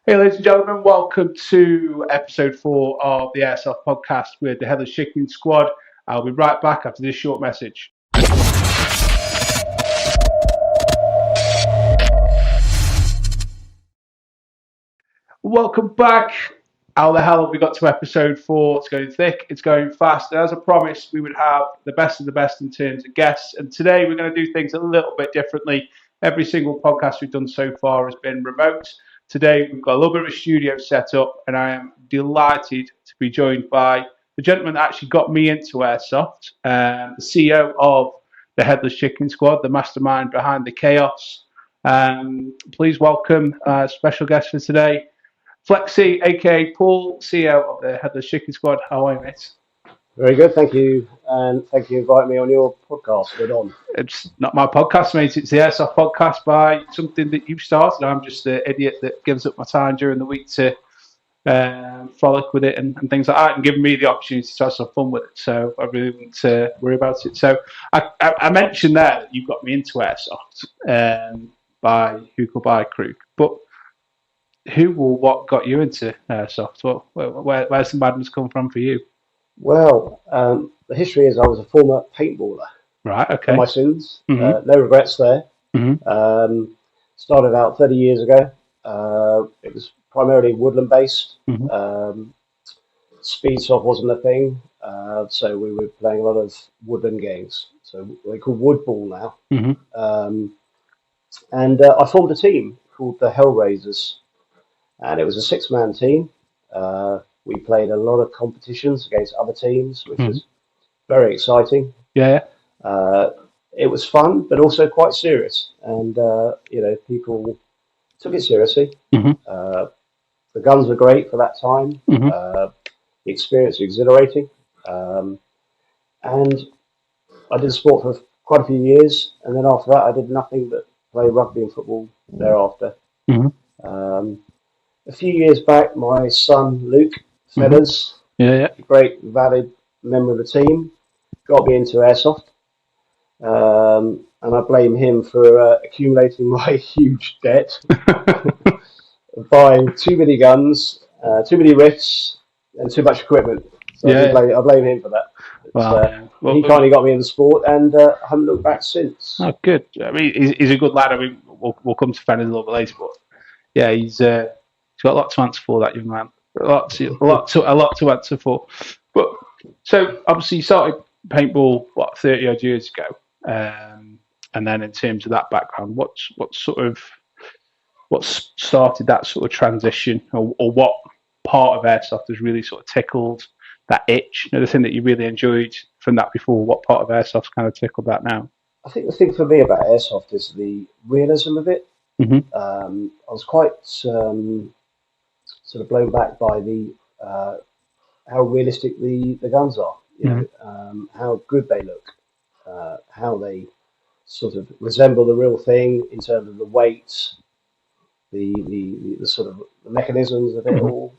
Hey, ladies and gentlemen, welcome to episode 4 of the Airsoft podcast with the Headless Chicken Squad. I'll be right back after this short message. Welcome back. How the hell have we got to episode 4? It's going thick, it's going fast. And as I promised, we would have the best of the best in terms of guests. And today we're going to do things a little bit differently. Every single podcast we've done so far has been remote. Today we've got a little bit of a studio set up, and I am delighted to be joined by the gentleman that actually got me into Airsoft, the CEO of the Headless Chicken Squad, the mastermind behind the chaos. Please welcome special guest for today, Flexie, aka Paul, CEO of the Headless Chicken Squad. How are you, mate? Very good, thank you, and thank you for inviting me on your podcast. Good on. It's not my podcast, mate. It's the Airsoft podcast by something that you've started. I'm just the idiot that gives up my time during the week to frolic with it and things like that, and giving me the opportunity to have some fun with it. So I really wouldn't worry about it. So I mentioned there that you got me into Airsoft by Hook or by Crook, but who or what got you into Airsoft? Where's the madness come from for you? Well, the history is I was a former paintballer Right, for okay. my sins. Mm-hmm. No regrets there. Mm-hmm. Started out 30 years ago. It was primarily woodland based. Mm-hmm. Speed soft wasn't a thing, so we were playing a lot of woodland games. So they call woodball now. Mm-hmm. And I formed a team called the Hellraisers, and it was a six-man team. We played a lot of competitions against other teams, which Mm-hmm. was very exciting. Yeah. Uh, it was fun, but also quite serious, and people took it seriously. Mm-hmm. The guns were great for that time. Mm-hmm. The experience was exhilarating, and I did sport for quite a few years, and then after that, I did nothing but play rugby and football thereafter. Mm-hmm. A few years back, my son Luke Feathers, Yeah. a great, valid member of the team, got me into airsoft, and I blame him for accumulating my huge debt, buying too many guns, too many riffs, and too much equipment. So I blame him for that. He kindly got me in the sport, and I haven't looked back since. Oh, good. I mean, he's a good lad. I mean, we'll come to Feathers a little bit later, but yeah, he's got a lot to answer for, that young man. A lot to answer for. But so obviously you started paintball 30 odd years ago, and then in terms of that background, what started that sort of transition, or what part of airsoft has really sort of tickled that itch? You know, the thing that you really enjoyed from that before. What part of airsoft's kind of tickled that now? I think the thing for me about airsoft is the realism of it. Mm-hmm. I was quite sort of blown back by the how realistic the guns are. How good they look, how they sort of resemble the real thing in terms of the weight, the sort of the mechanisms of it all.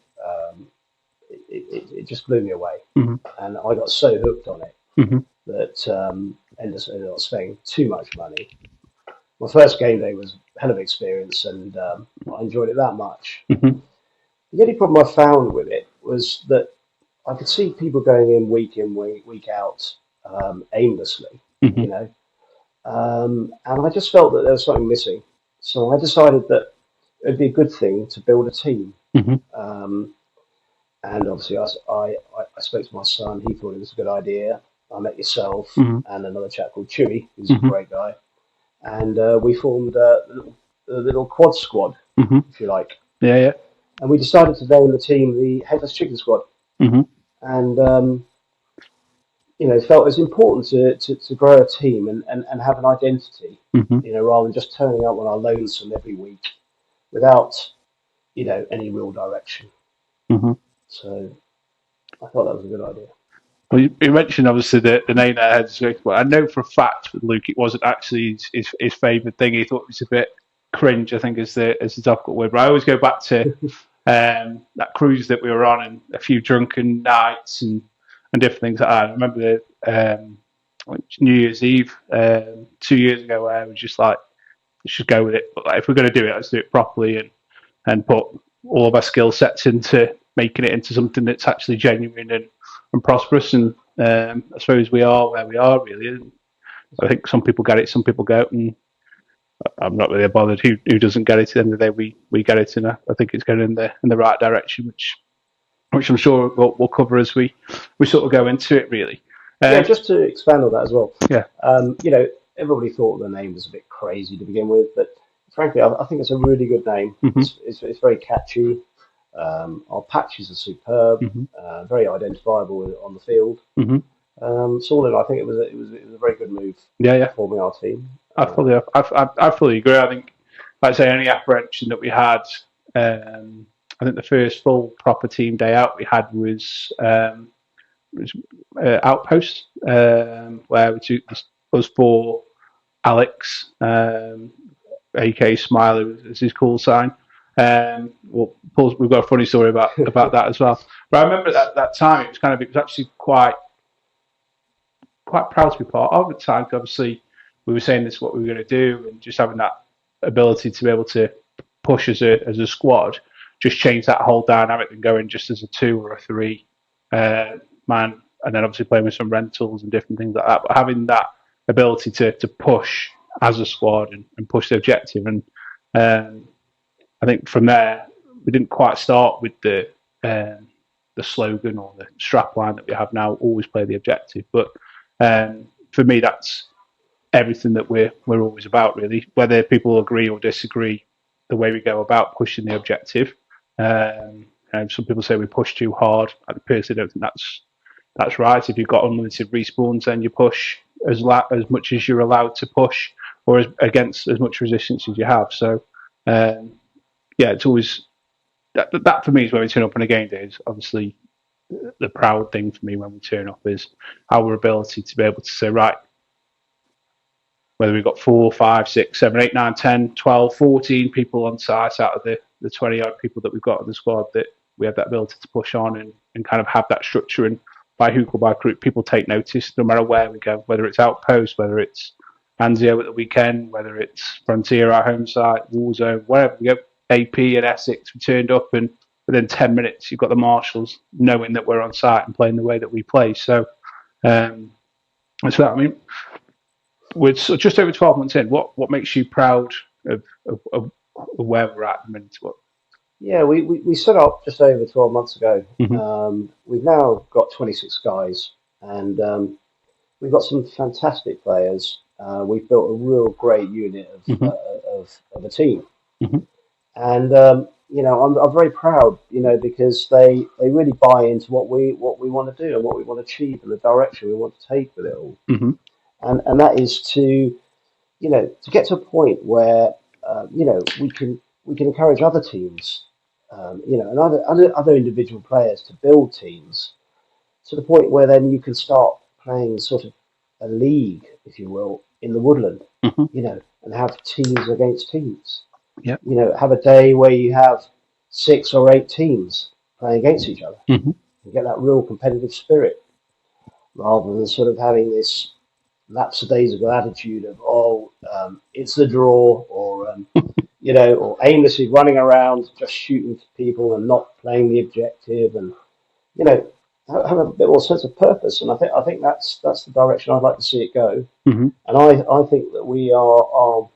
It just blew me away, and I got so hooked on it that ended up spending too much money. My first game day was a hell of an experience, and I enjoyed it that much. The only problem I found with it was that I could see people going in, week out, aimlessly, and I just felt that there was something missing. So I decided that it'd be a good thing to build a team. And obviously, I spoke to my son. He thought it was a good idea. I met yourself and another chap called Chewy, who's a great guy, and we formed a little quad squad, if you like. Yeah. And we decided to name the team the Headless Chicken Squad. And felt it was important to grow a team and have an identity, rather than just turning up on our lonesome every week without, any real direction. So I thought that was a good idea. Well, you mentioned obviously the name that Headless Chicken Squad. I know for a fact with Luke it wasn't actually his favourite thing. He thought it was a bit cringe, I think, is the difficult word. But I always go back to that cruise that we were on, and a few drunken nights and different things like that. I remember New Year's Eve 2 years ago where I was just like, let's just go with it. But like, if we're going to do it, let's do it properly and put all of our skill sets into making it into something that's actually genuine and prosperous. And I suppose we are where we are, really. And I think some people get it, some people don't, and I'm not really bothered who doesn't get it. At the end of the day, we get it, and I think it's going in the right direction, which I'm sure we'll cover as we sort of go into it, really. Yeah, just to expand on that as well. Yeah. Everybody thought the name was a bit crazy to begin with, but frankly, I think it's a really good name. Mm-hmm. It's very catchy. Our patches are superb, mm-hmm. Very identifiable on the field. Mm-hmm. So all in all, I think it was a very good move. Yeah. Forming our team. I fully agree. I think, like I say, any apprehension that we had, I think the first full proper team day out we had was Outpost, where we took us four, Alex, aka Smiley is his call sign. We've got a funny story about that as well. But I remember at that time it was actually quite proud to be part of at the time. Obviously, we were saying this is what we were going to do, and just having that ability to be able to push as a squad just changed that whole dynamic than going just as a 2 or a 3 man, and then obviously playing with some rentals and different things like that. But having that ability to push as a squad and push the objective, and I think from there we didn't quite start with the slogan or the strap line that we have now, always play the objective. But for me, that's everything that we're always about, really. Whether people agree or disagree, the way we go about pushing the objective. Some people say we push too hard. I personally don't think that's right. If you've got unlimited respawns, then you push as much as you're allowed to push, or against as much resistance as you have. So, it's always that for me is when we turn up on a game day. Is obviously the proud thing for me when we turn up is our ability to be able to say, right, whether we've got 4, 5, 6, 7, 8, 9, 10, 12, 14 people on site out of the 20 odd people that we've got in the squad, that we have that ability to push on and kind of have that structure. And by hook or by crook, people take notice no matter where we go, whether it's Outpost, whether it's Anzio at the weekend, whether it's Frontier, our home site, Warzone, wherever we go, AP and Essex, we turned up, and within 10 minutes, you've got the marshals knowing that we're on site and playing the way that we play. So, that's that. I mean, we're just over 12 months in. What makes you proud of where we're at the minute? Yeah, we set up just over 12 months ago. Mm-hmm. We've now got 26 guys, and we've got some fantastic players. We've built a real great unit of a team. Mm-hmm. And I'm very proud, because they really buy into what we want to do and what we want to achieve and the direction we want to take with it all. Mm-hmm. And that is to get to a point where we can encourage other teams, and other individual players to build teams to the point where then you can start playing sort of a league, if you will, in the woodland, mm-hmm. And have teams against teams. Yep. Have a day where you have 6 or 8 teams playing against each other, mm-hmm. and get that real competitive spirit, rather than sort of having this lapsadaisical attitude of it's a draw, or or aimlessly running around just shooting people and not playing the objective, and have a bit more sense of purpose. And I think that's the direction I'd like to see it go. Mm-hmm. And I think that we are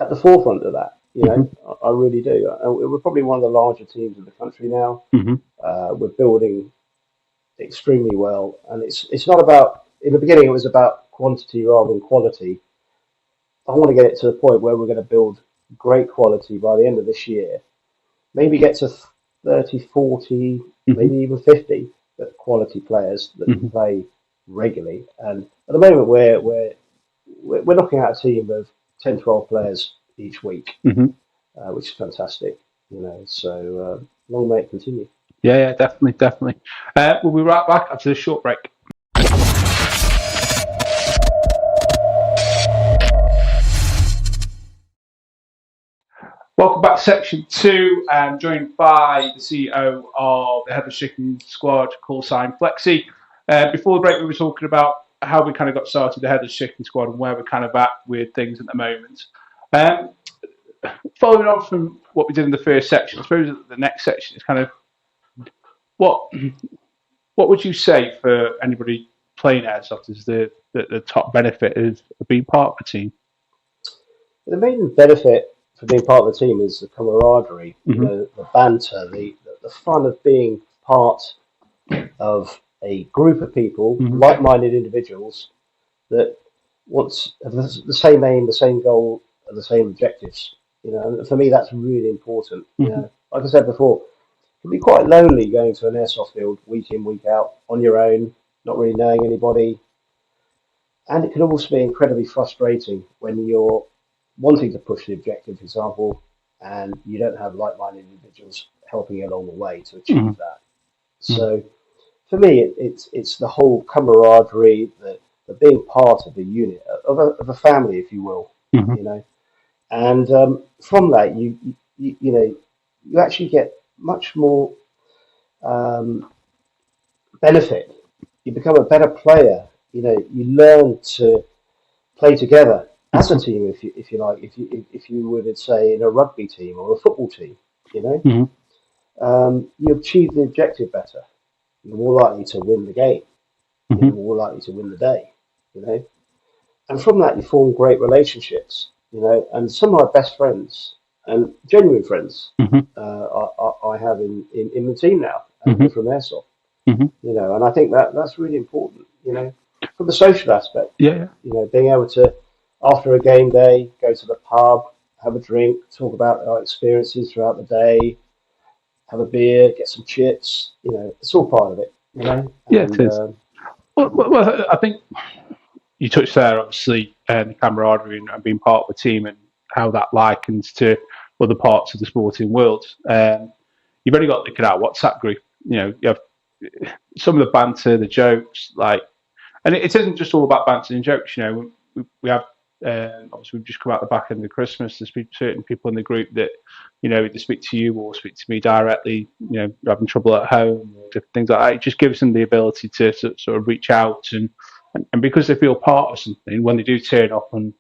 at the forefront of that. Mm-hmm. I really do. We're probably one of the larger teams in the country now. Mm-hmm. We're building extremely well, and it's not about. In the beginning, it was about quantity rather than quality. I want to get it to the point where we're going to build great quality by the end of this year. Maybe get to 30, 40, mm-hmm. maybe even 50 quality players that mm-hmm. can play regularly. And at the moment, we're knocking out a team of 10, 12 players each week, mm-hmm. Which is fantastic. So long may it continue. Yeah, definitely. We'll be right back after this short break. Welcome back to section 2. I'm joined by the CEO of the Headless Chicken Squad, call sign Flexie. Before the break, we were talking about how we kind of got started, the Headless Chicken Squad, and where we're kind of at with things at the moment. following on from what we did in the first section, I suppose the next section is kind of what would you say for anybody playing airsoft is the top benefit of being part of a team? The main benefit for being part of the team is the camaraderie, the banter, the fun of being part of a group of people, like-minded individuals that have the same aim, the same goal, and the same objectives. And for me, that's really important. Like I said before, it can be quite lonely going to an airsoft field week in, week out on your own, not really knowing anybody, and it can also be incredibly frustrating when you're wanting to push the objective, for example, and you don't have like-minded individuals helping you along the way to achieve that. So for me, it's the whole camaraderie, the being part of a unit, of a family, if you will, And from that, you actually get much more benefit. You become a better player. You learn to play together as a team, if you like, if you would say in a rugby team or a football team. You achieve the objective better. You're more likely to win the game. You're more likely to win the day. And from that, you form great relationships. And some of my best friends and genuine friends I have in the team now, and from Airsoft. And I think that's really important. From the social aspect. Yeah. Being able to, after a game day, go to the pub, have a drink, talk about our experiences throughout the day, have a beer, get some chips. It's all part of it. Yeah, it is. Well, I think you touched there, obviously, the camaraderie and being part of a team and how that likens to other parts of the sporting world. You've only got to look at our WhatsApp group. You have some of the banter, the jokes, and it isn't just all about banter and jokes. We have obviously we've just come out the back end of Christmas. There's certain people in the group that either speak to you or speak to me directly. Having trouble at home, or different things like that. It just gives them the ability to sort of reach out and because they feel part of something when they do turn up and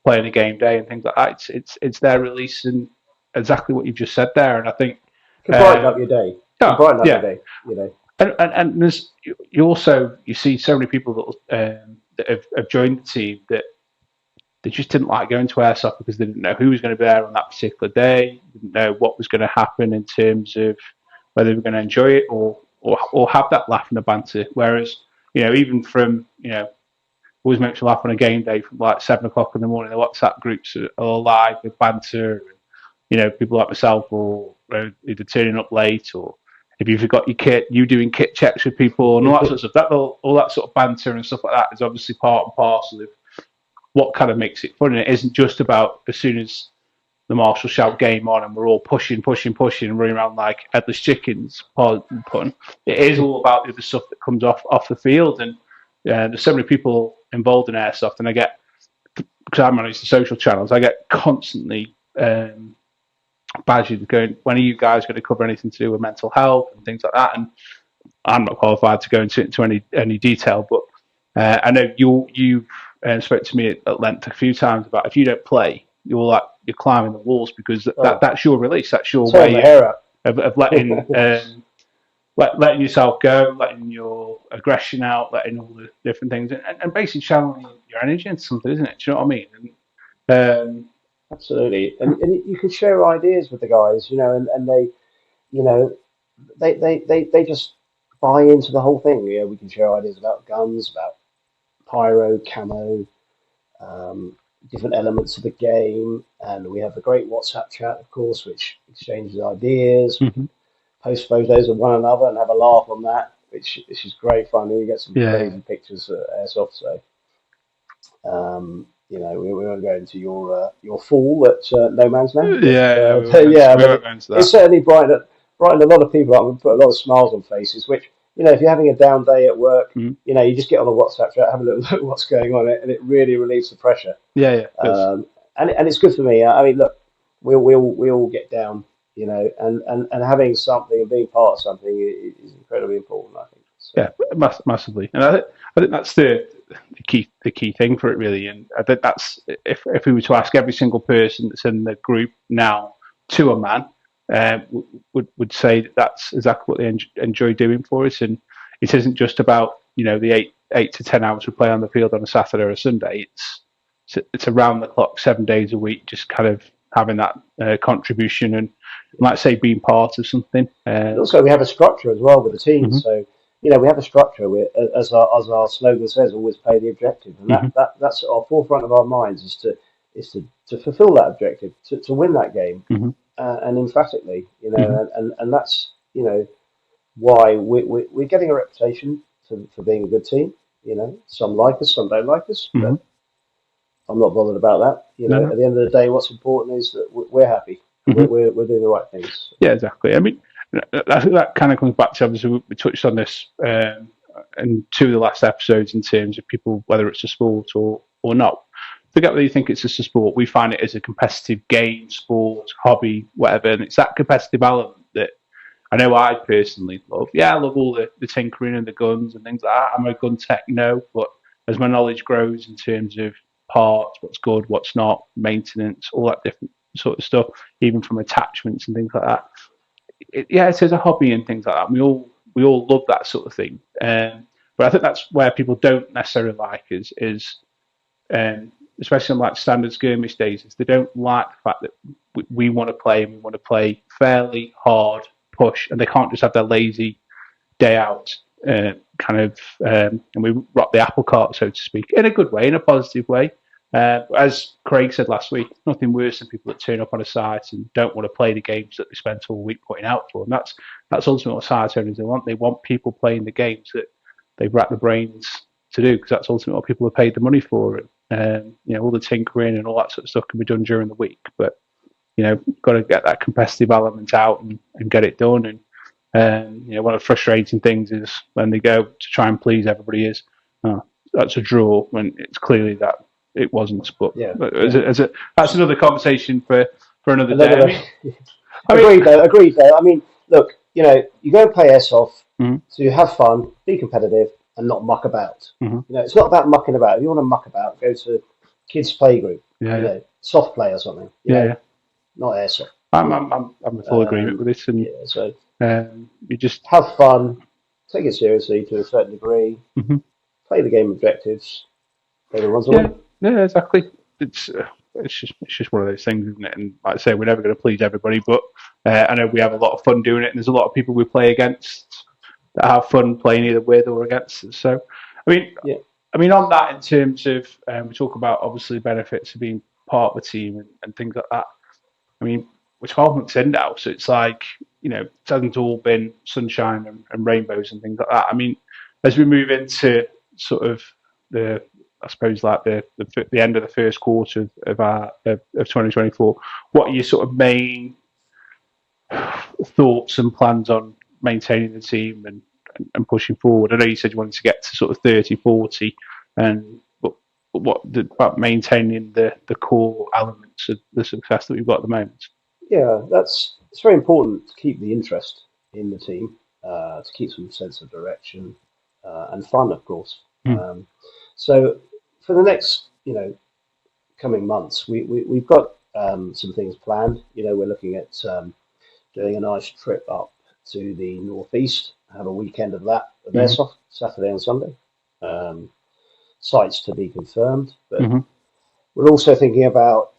play in a game day and things like that. It's their release and exactly what you've just said there. And I think can brighten up your day. Can brighten up your day. And there's you see so many people that have joined the team that they just didn't like going to airsoft because they didn't know who was going to be there on that particular day, didn't know what was going to happen in terms of whether they were going to enjoy it or have that laugh and the banter. Whereas even from always makes you laugh on a game day from like 7 o'clock in the morning. The WhatsApp groups are all live with banter. And, people like myself or either turning up late or if you forgot your kit, you doing kit checks with people and all that sort of stuff. All that sort of banter and stuff like that is obviously part and parcel of what kind of makes it fun. And it isn't just about as soon as the marshal shout game on and we're all pushing and running around like headless chickens. Pun. It is all about the other stuff that comes off the field. And there's so many people involved in airsoft, and I get, because I manage the social channels, I get constantly badgered going, when are you guys going to cover anything to do with mental health and things like that? And I'm not qualified to go into any detail, but I know you've spoke to me at length a few times about if you don't play, you're climbing the walls because that's your release, that's your way of letting letting yourself go, letting your aggression out, letting all the different things, and basically channeling your energy into something, isn't it? Do you know what I mean? And, absolutely, and you can share ideas with the guys, and they just buy into the whole thing. We can share ideas about guns, about pyro, camo, different elements of the game, and we have a great WhatsApp chat, of course, which exchanges ideas. Post photos of one another and have a laugh on that, which is great fun. You get some crazy pictures at Airsoft. So, we won't go into your fall at No Man's Land. It's certainly brightened a lot of people up and put a lot of smiles on faces. Which if you're having a down day at work, you just get on the WhatsApp chat, have a little look at what's going on, and it really relieves the pressure. And it's good for me. I mean, look, we all get down. And having something and being part of something is incredibly important, I think. So. Yeah, massively. And I think that's the the key thing for it, really. And I think that's, if we were to ask every single person that's in the group now to a man, would say that that's exactly what they enjoy doing for us. And it isn't just about the 8 to 10 hours we play on the field on a Saturday or a Sunday. It's around the clock, 7 days a week, just kind of having that contribution and, like I say, being part of something. Also, we have a structure as well with the team. Mm-hmm. So we have a structure where, as our slogan says, always play the objective, and that's our forefront of our minds is to fulfil that objective, to win that game, and emphatically, and that's why we're getting a reputation for being a good team. Some like us, some don't like us, but I'm not bothered about that. At the end of the day, what's important is that we're happy. We're doing the right things. Yeah, exactly. I mean, I think that kind of comes back to, obviously, we touched on this in 2 of the last episodes in terms of people, whether it's a sport or not. Forget whether you think it's just a sport. We find it as a competitive game, sport, hobby, whatever. And it's that competitive element that I know I personally love. Yeah, I love all the tinkering and the guns and things like that. I'm a gun tech, no, but as my knowledge grows in terms of parts, what's good, what's not, maintenance, all that different sort of stuff, even from attachments and things like that. It is a hobby and things like that. We all love that sort of thing. But I think that's where people don't necessarily like is especially on like standard skirmish days, is they don't like the fact that we want to play and we want to play fairly hard, push, and they can't just have their lazy day out and we rock the apple cart, so to speak, in a good way, in a positive way. As Craig said last week, nothing worse than people that turn up on a site and don't want to play the games that they spent all week putting out for them. That's ultimately what site owners want. They want people playing the games that they've racked the brains to do, because that's ultimately what people have paid the money for. And all the tinkering and all that sort of stuff can be done during the week, but got to get that competitive element out and get it done. And one of the frustrating things is when they go to try and please everybody is, that's a draw, when it's clearly that it wasn't. But that's another conversation for another day. Agreed though. I mean, look, you go and play Airsoft to have fun, be competitive, and not muck about. It's not about mucking about. If you want to muck about, go to kids' playgroup, soft play or something. Not Airsoft. I'm in full agreement with this. And so you just have fun, take it seriously to a certain degree, play the game objectives, play the ones on. Yeah, exactly. It's just one of those things, isn't it? And like I say, we're never going to please everybody, but I know we have a lot of fun doing it, and there's a lot of people we play against that have fun playing either with or against us. So, I mean, on that, in terms of we talk about obviously benefits of being part of the team and things like that. I mean, we're 12 months in now, so it's like it hasn't all been sunshine and rainbows and things like that. I mean, as we move into sort of the end of the first quarter of 2024, what are your sort of main thoughts and plans on maintaining the team and pushing forward? I know you said you wanted to get to sort of 30, 40, but what about maintaining the core elements of the success that we've got at the moment? Yeah, it's very important to keep the interest in the team, to keep some sense of direction and fun, of course. So for the next, coming months, we've got some things planned. We're looking at doing a nice trip up to the northeast, have a weekend of that of Airsoft, Saturday and Sunday. Sites to be confirmed, but we're also thinking about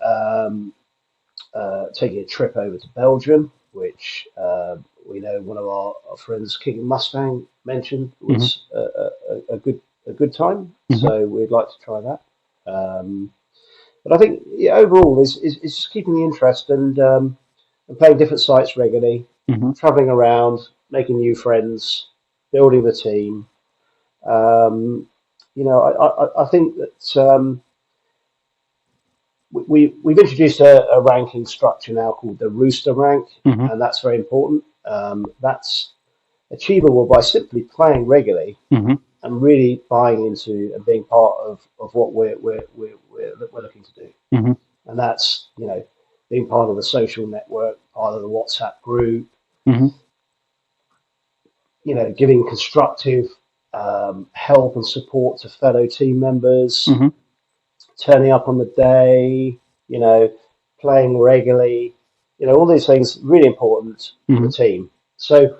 taking a trip over to Belgium, which we know one of our friends, King Mustang, mentioned was a good time. So we'd like to try that. But I think overall is just keeping the interest and playing different sites regularly, traveling around, making new friends, building the team. I think that we've introduced a ranking structure now called the Rooster rank, and that's very important. That's achievable by simply playing regularly and really buying into and being part of what we're looking to do. And that's being part of the social network, part of the WhatsApp group, giving constructive help and support to fellow team members, turning up on the day, playing regularly, all these things really important for the team. So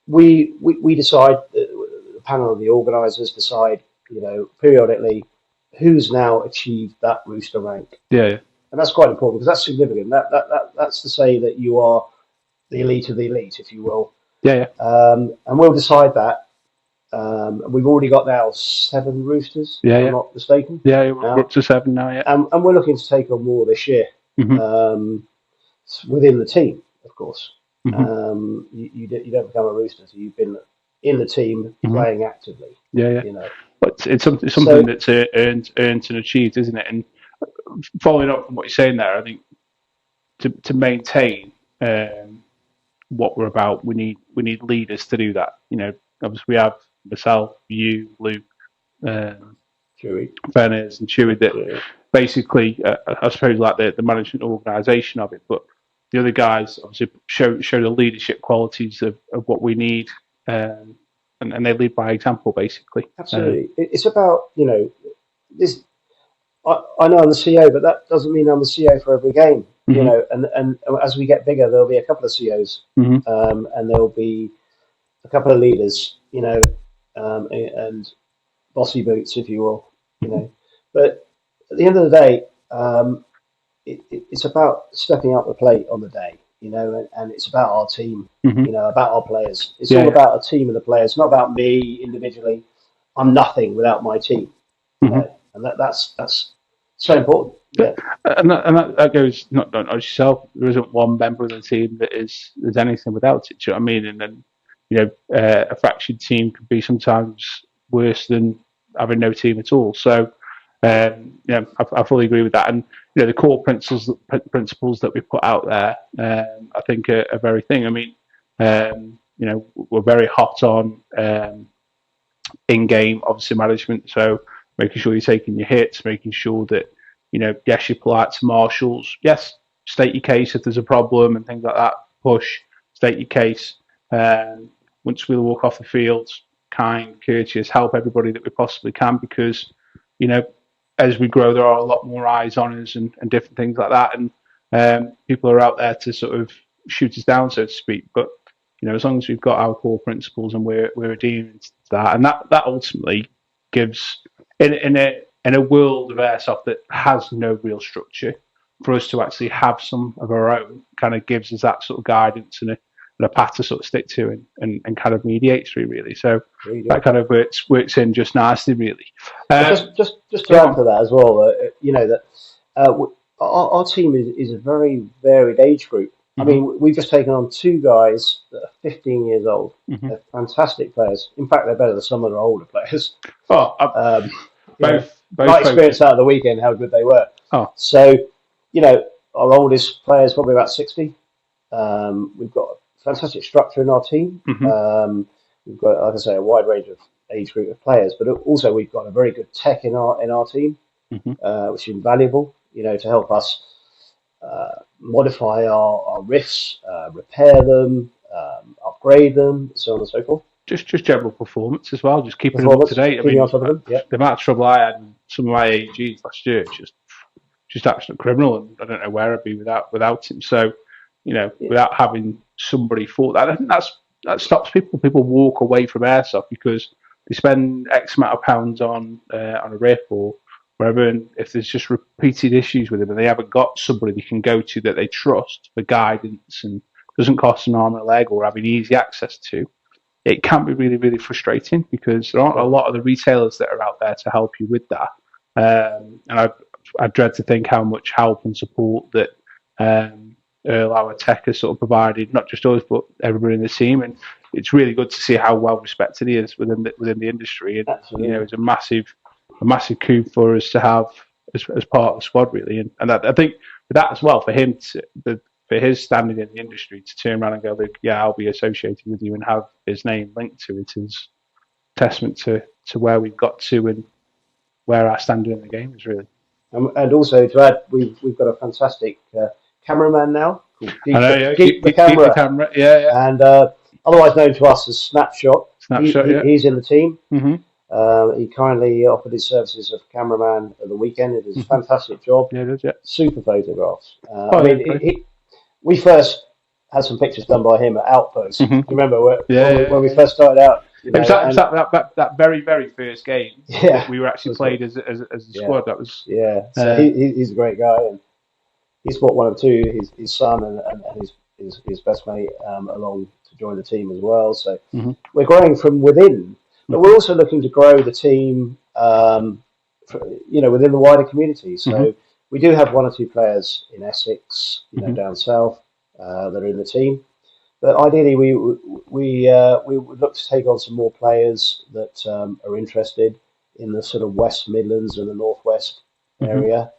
we decide, the panel of the organisers decide, periodically who's now achieved that rooster rank. Yeah. And that's quite important because that's significant. That's to say that you are the elite of the elite, if you will. Yeah. And we'll decide that. We've already got now 7 roosters, if I'm not mistaken. Yeah, we're up to 7 now, yeah. And we're looking to take on more this year, within the team, of course. You don't become a rooster until you've been in the team playing actively. Yeah. But it's something that's earned and achieved, isn't it? And following up from what you're saying there, I think to maintain what we're about, we need leaders to do that. Obviously we have myself, you, Luke, Fennes and Chewy that basically, I suppose, like the management organisation of it. But the other guys obviously show the leadership qualities of what we need, and they lead by example, basically. Absolutely, it's about this. I know I'm the CEO, but that doesn't mean I'm the CEO for every game. And as we get bigger, there'll be a couple of CEOs, and there'll be a couple of leaders, and bossy boots, if you will, But at the end of the day, it's about stepping up the plate on the day, and it's about our team, about our players. It's all about a team of the players, not about me individually. I'm nothing without my team, and that's so important. Yeah. And that goes not on yourself. There isn't one member of the team that is anything without it. Do you know what I mean? And then a fractured team can be sometimes worse than having no team at all. So I fully agree with that. And the core principles that we put out there, I think are very thing. I mean, we're very hot on in-game, obviously, management. So making sure you're taking your hits, making sure that yes, you're polite to marshals. Yes, state your case if there's a problem and things like that. Push, state your case. Once we walk off the field, kind, courteous, help everybody that we possibly can, because as we grow, there are a lot more eyes on us and different things like that, and people are out there to sort of shoot us down, so to speak. But as long as we've got our core principles and we're adhering to that, and that ultimately gives in a world of airsoft that has no real structure, for us to actually have some of our own kind of gives us that sort of guidance and a path to sort of stick to and kind of mediate through, really. So that kind of works in just nicely, really. Just to add to that as well, that our team is a very varied age group. I mean, we've just taken on 2 guys that are 15 years old. They're fantastic players. In fact, they're better than some of their older players. Oh, my experience out of the weekend, how good they were. Oh. So, our oldest player is probably about 60. We've got a fantastic structure in our team. We've got, like I say, a wide range of age group of players, but also we've got a very good tech in our team, which is invaluable, to help us modify our riffs, repair them, upgrade them, so on and so forth. Just general performance as well, just keeping them up to date. I mean, the amount of trouble I had in some of my AEGs last year, just absolute criminal, and I don't know where I'd be without him. So, without having somebody for that, I think that stops people. People walk away from airsoft because they spend X amount of pounds on a riff or wherever, and if there's just repeated issues with them and they haven't got somebody they can go to that they trust for guidance and doesn't cost an arm and a leg or having easy access to, it can be really, really frustrating because there aren't a lot of the retailers that are out there to help you with that. And I dread to think how much help and support that Earl, our tech, has sort of provided, not just us, but everybody in the team. And it's really good to see how well respected he is within the industry. And it's a massive coup for us to have as part of the squad, really. And I think with that as well, for him for his standing in the industry to turn around and go, look, yeah, I'll be associated with you and have his name linked to it is testament to where we've got to and where our standing in the game is, really. And also to add, we've got a fantastic cameraman now called Keep the camera. Yeah. And otherwise known to us as Snapshot. He's in the team. Mm-hmm. He kindly offered his services as cameraman at the weekend. It is a fantastic job. Yeah, it is, yeah. Super photographs. We first had some pictures done by him at Outpost. Mm-hmm. You remember when we first started out? It was that very, very first game that we were actually played as a squad. That was So he's a great guy, and he's brought one of two, his son and his best mate along to join the team as well. So we're growing from within, but we're also looking to grow the team, within the wider community. So we do have one or two players in Essex, down south, that are in the team. But ideally, we would look to take on some more players that are interested in the sort of West Midlands and the Northwest area.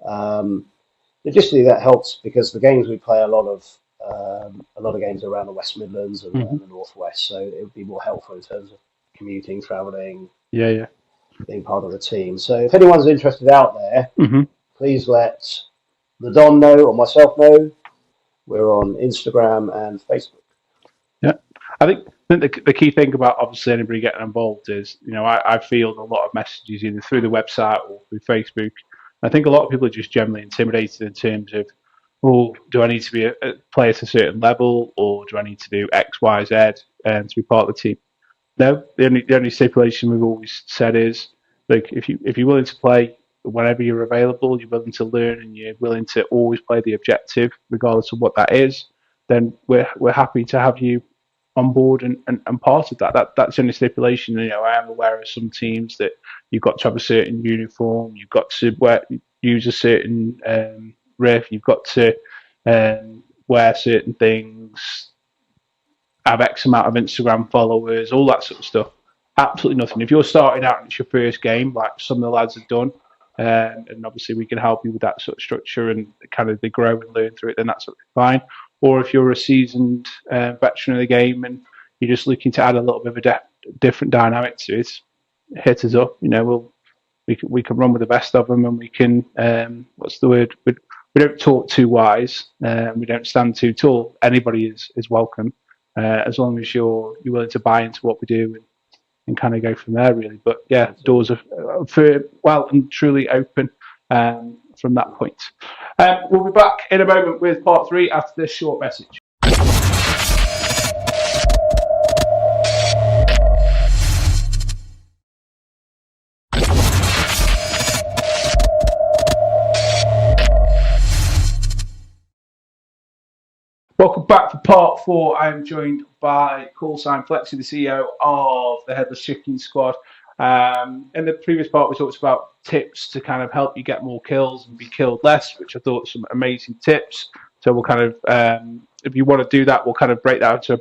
Logistically, that helps because the games we play a lot of games around the West Midlands and the Northwest, so it would be more helpful in terms of commuting, travelling, being part of the team. So if anyone's interested out there, please let the Don know or myself know. We're on Instagram and Facebook. Yeah, I think the key thing about obviously anybody getting involved is, I field a lot of messages either through the website or through Facebook. I think a lot of people are just generally intimidated in terms of, do I need to be a player at a certain level, or do I need to do X, Y, Z to be part of the team? No, the only stipulation we've always said is, like, if you're willing to play whenever you're available, you're willing to learn, and you're willing to always play the objective, regardless of what that is, then we're happy to have you on board and part of that. That's the only stipulation. I am aware of some teams that you've got to have a certain uniform, you've got to use a certain riff, you've got to wear certain things, have X amount of Instagram followers, all that sort of stuff. Absolutely nothing. If you're starting out and it's your first game, like some of the lads have done, and obviously we can help you with that sort of structure and kind of they grow and learn through it, then that's fine. Or if you're a seasoned veteran of the game and you're just looking to add a little bit of a different dynamic to it, hit us up. We can run with the best of them, and we can what's the word? We don't talk too wise. We don't stand too tall. Anybody is welcome, as long as you're willing to buy into what we do and kind of go from there, really. But yeah, doors are well and truly open from that point. We'll be back in a moment with part 3 after this short message. Welcome back for part 4. I'm joined by callsign Flexie, the CEO of the Headless Chicken Squad. In the previous part, we talked about tips to kind of help you get more kills and be killed less, which I thought were some amazing tips. So we'll kind of, if you want to do that, we'll kind of break that into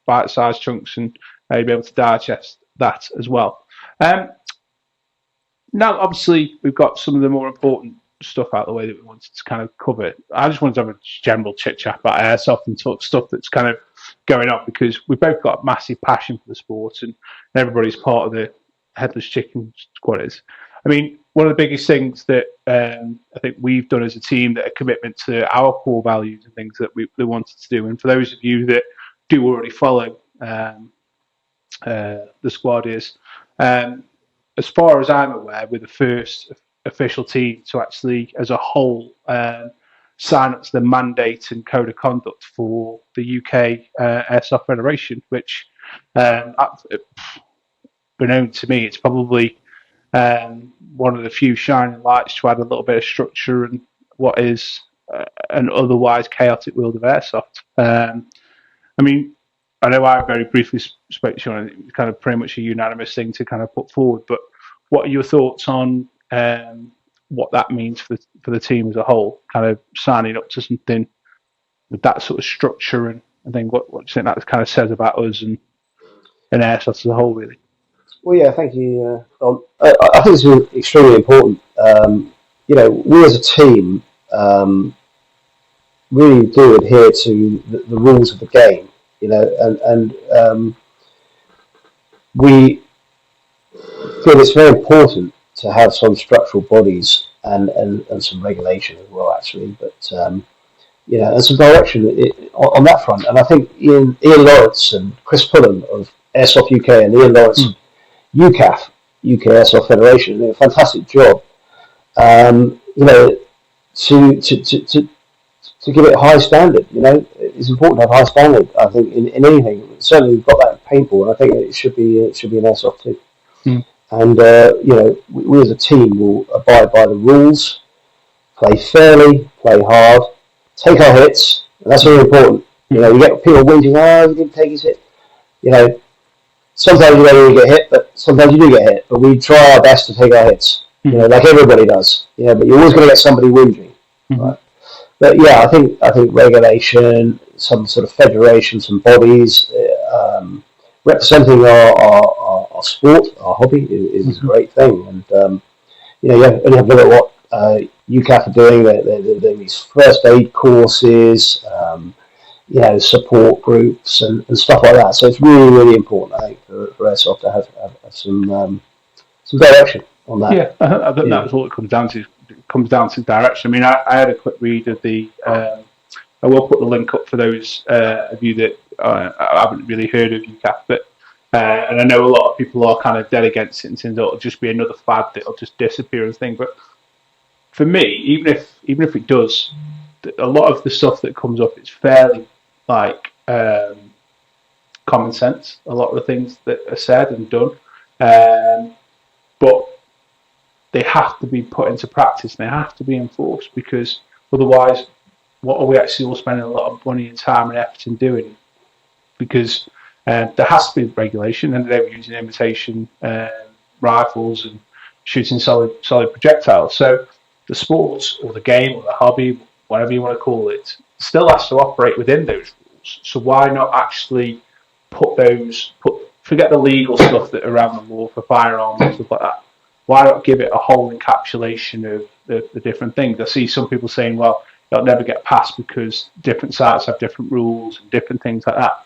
bite-sized chunks and be able to digest that as well. Now, obviously, we've got some of the more important stuff out of the way that we wanted to kind of cover. I just wanted to have a general chit chat about airsoft and stuff that's kind of going on, because we've both got a massive passion for the sport and everybody's part of the Headless Chicken Squad is. I mean, one of the biggest things that I think we've done as a team, that a commitment to our core values and things that we wanted to do. And for those of you that do already follow the squad is, as far as I'm aware, we're the first official team to actually, as a whole, sign up to the mandate and code of conduct for the UK Airsoft Federation, which, known to me, it's probably one of the few shining lights to add a little bit of structure in what is an otherwise chaotic world of airsoft. I mean, I know I very briefly spoke to you on it. It was kind of pretty much a unanimous thing to kind of put forward, but what are your thoughts on what that means for the team as a whole, kind of signing up to something with that sort of structure, and I think what do you think that kind of says about us and airsoft as a whole, really? Well, yeah, thank you, Don. I think it's extremely important. We as a team really do adhere to the rules of the game, and we feel it's very important to have some structural bodies and some regulation as well, actually. But and some direction on that front. And I think Ian Lawrence and Chris Pullen of Airsoft UK and Ian Lawrence, UCAF, UK Airsoft Federation, did a fantastic job. You know, to give it a high standard. You know, it's important to have high standard. I think in anything. Certainly, we've got that in paintball, and I think it should be in airsoft too. And you know, we as a team will abide by the rules, play fairly, play hard, take our hits, and that's really important. You know, you get people whinging, oh, he didn't take his hit. You know, sometimes you don't really get hit, but sometimes you do get hit. But we try our best to take our hits. You know, like everybody does. You know, but you're always going to get somebody whinging. Right? But yeah, I think regulation, some sort of federation, some bodies representing our sport, our hobby is a great thing. And you know, you have to look at what UCAF are doing. They're doing these first aid courses, you know, support groups and stuff like that. So it's really, really important, I think, for Airsoft to have some direction on that. Yeah, I think that's what it comes down to. It comes down to direction. I mean, I had a quick read of the. I will put the link up for those of you that I haven't really heard of UCAF, but and I know a lot of people are kind of dead against it and saying it'll just be another fad that'll just disappear and thing. But for me, even if it does, a lot of the stuff that comes up is fairly like common sense. A lot of the things that are said and done, but they have to be put into practice and they have to be enforced, because otherwise, what are we actually all spending a lot of money and time and effort in doing? Because there has to be regulation, and they were using imitation rifles and shooting solid projectiles. So the sports or the game or the hobby, whatever you want to call it, still has to operate within those rules. So why not actually forget the legal stuff that around the law for firearms and stuff like that? Why not give it a whole encapsulation of the different things? I see some people saying, well, it'll never get passed because different sites have different rules and different things like that.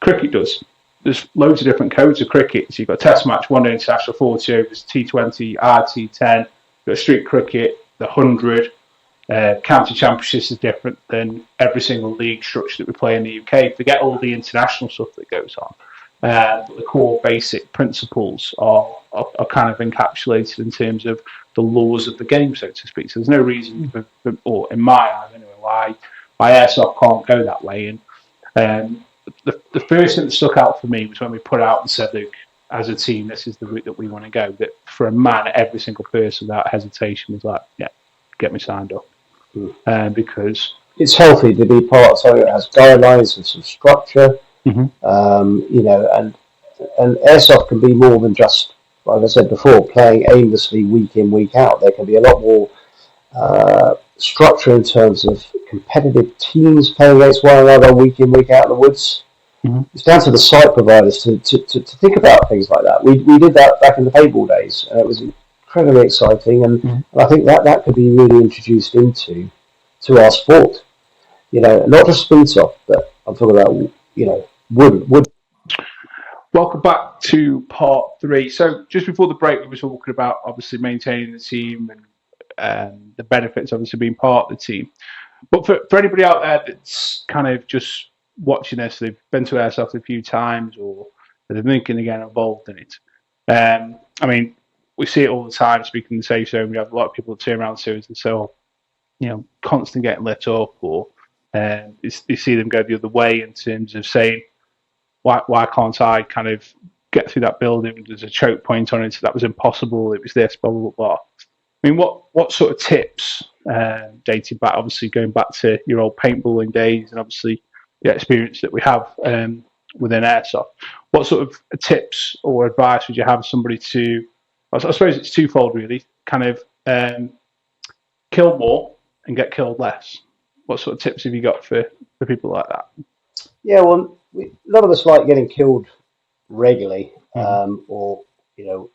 Cricket does. There's loads of different codes of cricket. So you've got Test match, one day international 40 overs, T20, RT10, you've got street cricket, the 100. County championships is different than every single league structure that we play in the UK. Forget all the international stuff that goes on. But the core basic principles are kind of encapsulated in terms of the laws of the game, so to speak. So there's no reason, or in my eyes anyway, why Airsoft can't go that way. And the first thing that stuck out for me was when we put out and said, look, as a team, this is the route that we want to go. That for a man, every single person without hesitation was like, yeah, get me signed up. Because it's healthy to be part of something that has guidelines and some structure. You know, and airsoft can be more than just, like I said before, playing aimlessly week in, week out. There can be a lot more structure in terms of competitive teams playing against one another week in, week out in the woods. It's down to the site providers to think about things like that. We did that back in the paintball days, and it was incredibly exciting, and I think that could be really introduced into our sport. You know, not just speedsoft, but I'm talking about, you know, wood. Welcome back to part 3. So just before the break, we were talking about obviously maintaining the team and the benefits obviously being part of the team. But for anybody out there that's kind of just watching this, they've been to Airsoft a few times or they're thinking to get involved in it. I mean, we see it all the time, speaking in the safe zone. We have a lot of people that turn around to us and say, oh, you know, constantly getting lit up, or you see them go the other way in terms of saying, why can't I kind of get through that building? There's a choke point on it, so that was impossible. It was this, blah, blah, blah. I mean, what sort of tips, dating back, obviously going back to your old paintballing days and obviously the experience that we have within Airsoft, what sort of tips or advice would you have somebody to, I suppose it's twofold really, kind of kill more and get killed less? What sort of tips have you got for people like that? Yeah, well, none of us like getting killed regularly, or, you know,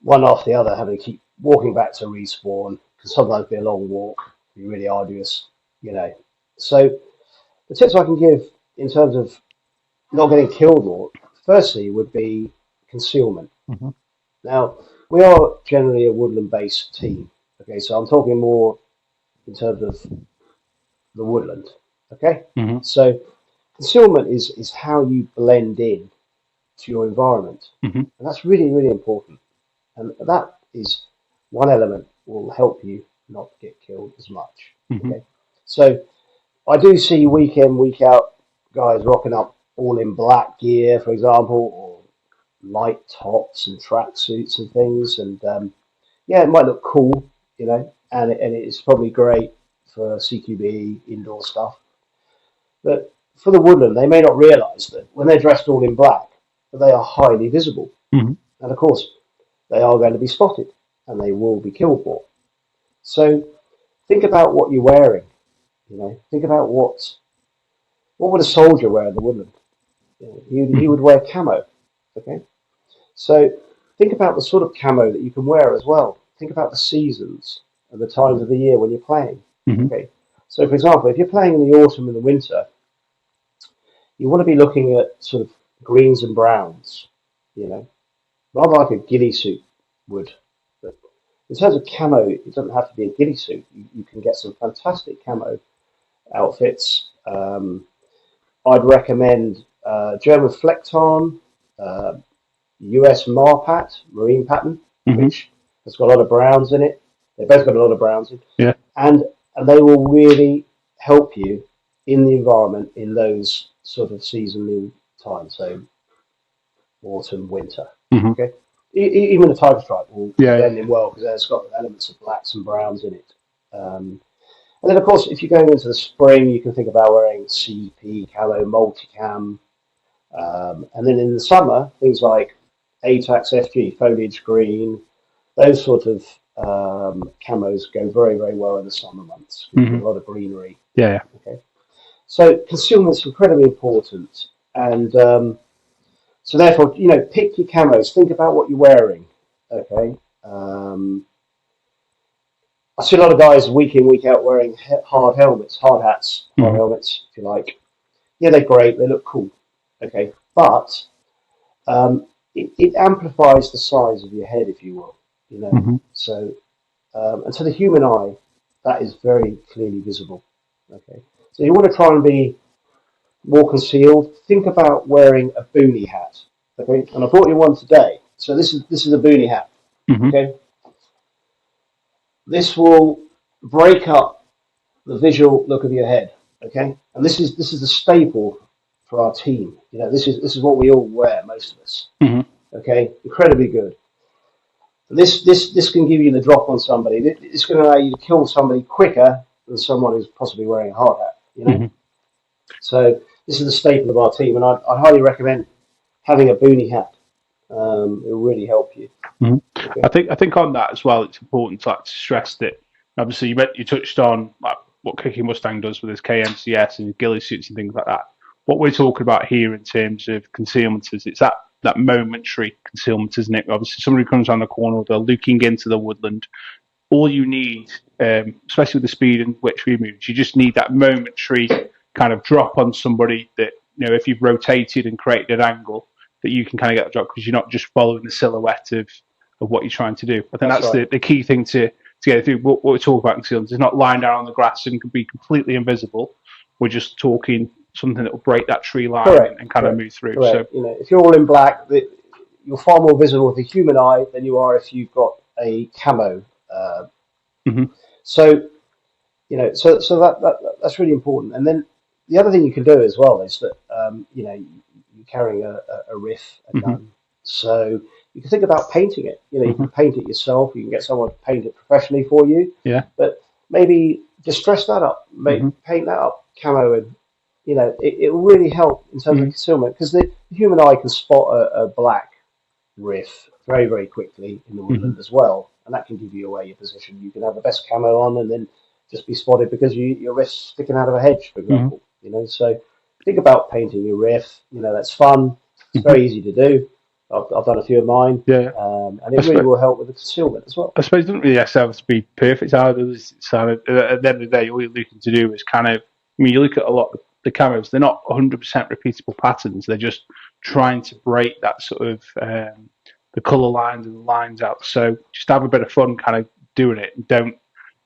one after the other, having to keep walking back to respawn. Can sometimes be a long walk, be really arduous, you know. So the tips I can give in terms of not getting killed more, firstly, would be concealment. Now, we are generally a woodland-based team. Okay, so I'm talking more in terms of the woodland. Okay, so concealment is how you blend in to your environment. And that's really, really important. And that is one element will help you not get killed as much. Okay, so I do see week in, week out guys rocking up all in black gear, for example, or light tops and tracksuits and things. And yeah, it might look cool, and it's probably great for CQB indoor stuff. But for the woodland, they may not realise that when they're dressed all in black, that they are highly visible. And of course, they are going to be spotted and they will be killed for. So think about what you're wearing. Think about what would a soldier wear in the woodland? He would wear camo. Okay, so think about the sort of camo that you can wear as well. Think about the seasons and the times of the year when you're playing. Okay, so for example, if you're playing in the autumn and the winter, you want to be looking at sort of greens and browns. Rather like a ghillie suit would. But in terms of camo, it doesn't have to be a ghillie suit. You can get some fantastic camo outfits. I'd recommend German Flekton, US Marpat, marine pattern, which has got a lot of browns in it. They've both got a lot of browns in it. Yeah. And they will really help you in the environment in those sort of seasonal times. So autumn, winter. Okay. Even the tiger stripe will blend in well because it's got elements of blacks and browns in it. And then, of course, if you're going into the spring, you can think about wearing CP, camo, multicam. And then in the summer, things like ATAX FG, foliage green, those sort of camos go very, very well in the summer months. A lot of greenery. Yeah. Okay. So concealment's incredibly important. And so therefore, pick your camos. Think about what you're wearing. Okay. I see a lot of guys week in, week out wearing hard helmets, hard hats, hard helmets, if you like. Yeah, they're great. They look cool. Okay. But it amplifies the size of your head, if you will. So, and to the human eye, that is very clearly visible. Okay. So you want to try and be more concealed. Think about wearing a boonie hat. Okay, and I brought you one today. So this is a boonie hat. Okay, this will break up the visual look of your head. Okay, and this is a staple for our team. This is what we all wear, most of us. Okay, incredibly good. This can give you the drop on somebody. It's going to allow you to kill somebody quicker than someone who's possibly wearing a hard hat. So this is the staple of our team, and I highly recommend having a boonie hat. It will really help you. Okay. I think on that as well, it's important to stress that obviously you touched on like what Kicking Mustang does with his KMCS and his ghillie suits and things like that. What we're talking about here in terms of concealment is it's that momentary concealment, isn't it? Obviously, somebody comes around the corner, they're looking into the woodland. All you need, especially with the speed in which we move, you just need that momentary kind of drop on somebody that, if you've rotated and created an angle, that you can kind of get the drop because you're not just following the silhouette of what you're trying to do. I think that's right. the key thing to get through. What we're talking about concealment is not lying down on the grass and can be completely invisible. We're just talking something that will break that tree line and kind of move through. Correct. So if you're all in black, you're far more visible with the human eye than you are if you've got a camo. So that's really important. And then the other thing you can do as well is that you're carrying a riff, a gun. So you can think about painting it. You can paint it yourself. You can get someone to paint it professionally for you. Yeah. But maybe just dress that up, paint that up, camo, and it will really help in terms of concealment because the human eye can spot a black riff very, very quickly in the woodland as well, and that can give you away your position. You can have the best camo on and then just be spotted because your riff's sticking out of a hedge, for example. So think about painting your riff. That's fun. It's very easy to do. I've done a few of mine, and it really will help with the concealment as well. I suppose it doesn't really have to be perfect either. At the end of the day, all you're looking to do is kind of, you look at a lot of the camos, they're not 100% repeatable patterns. They're just trying to break that sort of the colour lines and the lines out. So just have a bit of fun kind of doing it, and don't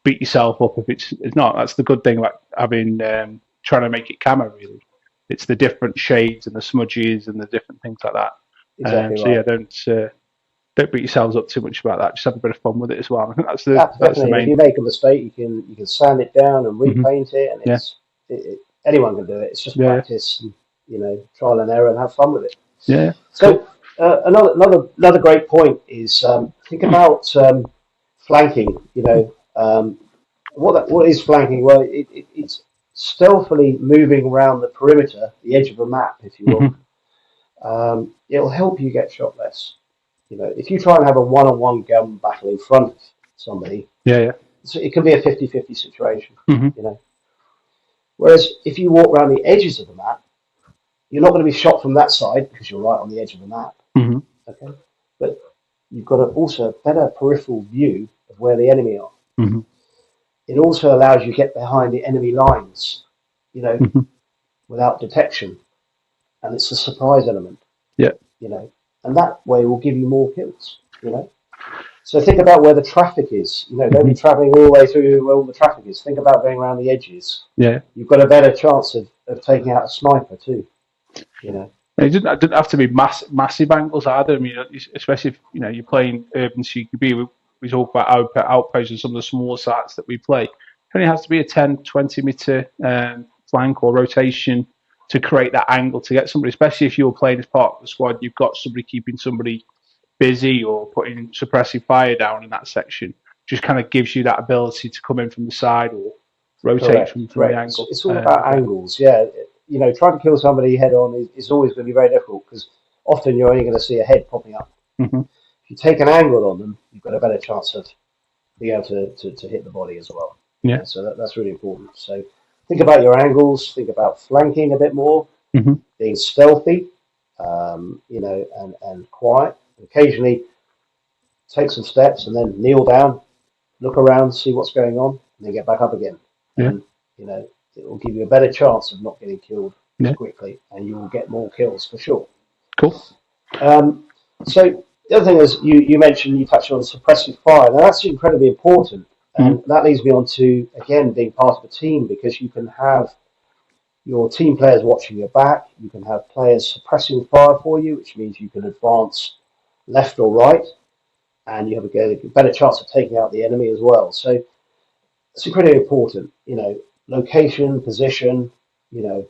beat yourself up if it's not. That's the good thing about having trying to make it camo, really. It's the different shades and the smudges and the different things like that. Exactly So right. yeah, don't beat yourselves up too much about that. Just have a bit of fun with it as well. I think that's the Definitely. And if main you thing. make a mistake, you can sand it down and repaint it, and Yeah, anyone can do it. It's just yeah, practice, and, trial and error, and have fun with it. yeah. Cool. So another great point is think about flanking. What is flanking? Well, it's stealthily moving around the perimeter, the edge of a map, if you will. It'll help you get shot less. If you try and have a one-on-one gun battle in front of somebody, Yeah, it can be a 50-50 situation. yeah. You know, whereas if you walk around the edges of the map, you're not going to be shot from that side because you're right on the edge of the map. Okay, but you've got also a better peripheral view of where the enemy are. It also allows you to get behind the enemy lines, you know, without detection, and it's a surprise element. Yeah. And that way will give you more kills. So think about where the traffic is. Don't be traveling all the way through where all the traffic is. Think about going around the edges. Yeah. You've got a better chance of taking out a sniper too. It didn't have to be massive angles either. I mean, especially if you're playing urban CQB. We talk about outposts and some of the smaller sites that we play. It only has to be a 10, 20 meter flank or rotation to create that angle to get somebody. Especially if you're playing as part of the squad, you've got somebody keeping somebody busy or putting suppressive fire down in that section. Just kind of gives you that ability to come in from the side or rotate Correct, from the correct. angle. It's all about angles. Yeah, trying to kill somebody head on is always going to be very difficult because often you're only going to see a head popping up. If you take an angle on them, you've got a better chance of being able to hit the body as well. Yeah. So that's really important. So think about your angles. Think about flanking a bit more, being stealthy, and quiet. Occasionally, take some steps and then kneel down, look around, see what's going on, and then get back up again. Yeah. And it will give you a better chance of not getting killed as Yeah. quickly, and you will get more kills for sure. Cool. So the other thing is you mentioned, you touched on suppressive fire. Now that's incredibly important, and that leads me on to again being part of a team, because you can have your team players watching your back. You can have players suppressing fire for you, which means you can advance left or right, and you have a better chance of taking out the enemy as well. So it's incredibly important. Location, position. Being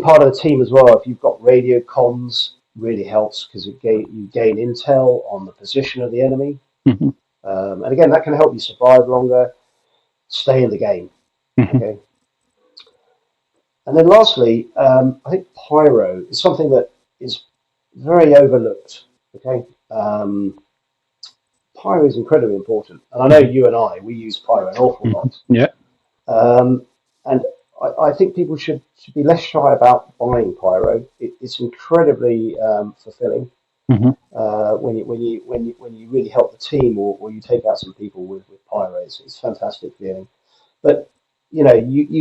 part of the team as well. If you've got radio comms, really helps because you gain intel on the position of the enemy, and again that can help you survive longer, stay in the game. Okay. And then lastly, I think pyro is something that is very overlooked. Okay. Pyro is incredibly important, and I know you and we use pyro an awful lot. Yeah. And I think people should be less shy about buying pyro. It's incredibly fulfilling when you really help the team, or you take out some people with pyro. It's a fantastic feeling. But you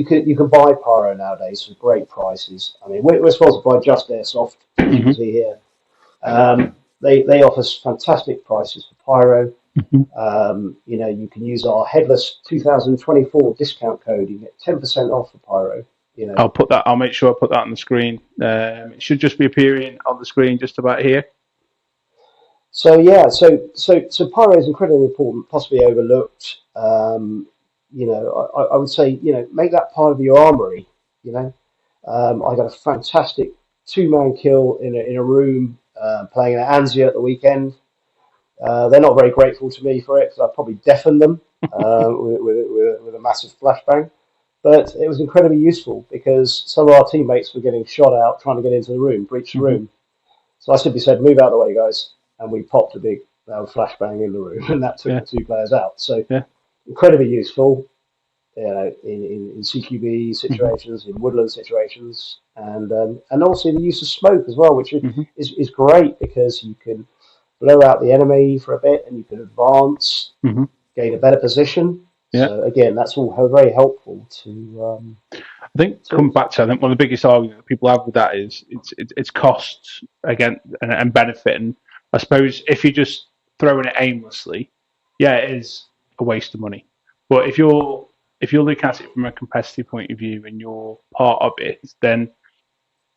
can buy pyro nowadays for great prices. I mean, we're sponsored by Just Airsoft, as you can see here. They offer fantastic prices for pyro. You can use our Headless 2024 discount code. You get 10% off for pyro. I'll make sure I put that on the screen. It should just be appearing on the screen just about here. So yeah, so pyro is incredibly important, possibly overlooked. I would say make that part of your armory. I got a fantastic 2-man kill in a room playing at Anzia at the weekend. They're not very grateful to me for it because I probably deafened them with a massive flashbang. But it was incredibly useful because some of our teammates were getting shot out trying to get into the room, breach the room. So I simply said, "Move out of the way, guys," and we popped a big flashbang in the room, and that took the 2 players out. So incredibly useful, in CQB situations, in woodland situations, and also the use of smoke as well, which is great because you can blow out the enemy for a bit, and you can advance, gain a better position. Yeah. So again, that's all very helpful to. I think come back to, I think one of the biggest arguments that people have with that is it's costs again and benefit. And I suppose if you're just throwing it aimlessly, yeah, it is a waste of money. But if you're looking at it from a competitive point of view and you're part of it, then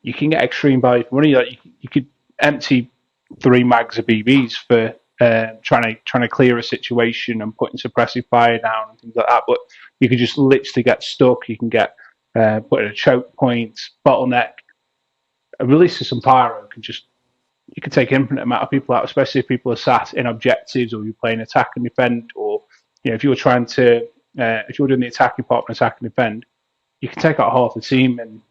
you can get extreme value for money. Like you could empty 3 mags of BBs for trying to clear a situation and putting suppressive fire down and things like that. But you can just literally get stuck. You can get put in a choke point, bottleneck. A release of some pyro can just, you can take infinite amount of people out, especially if people are sat in objectives or you're playing attack and defend, or if you're trying to if you're doing the attacking part and attack and defend, you can take out half the team in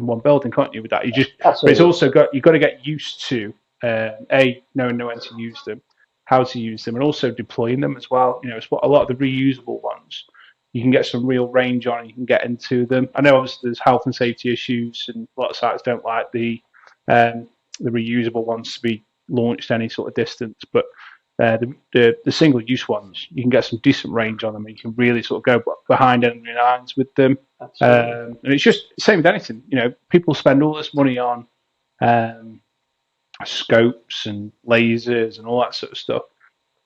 one building, can't you? With that, but it's also you've got to get used to knowing when to use them, how to use them, and also deploying them as well. It's what a lot of the reusable ones, you can get some real range on. You can get into them. I know obviously there's health and safety issues, and a lot of sites don't like the reusable ones to be launched any sort of distance, but the single use ones, you can get some decent range on them, and you can really sort of go behind enemy lines with them. And it's just same with anything. People spend all this money on scopes and lasers and all that sort of stuff.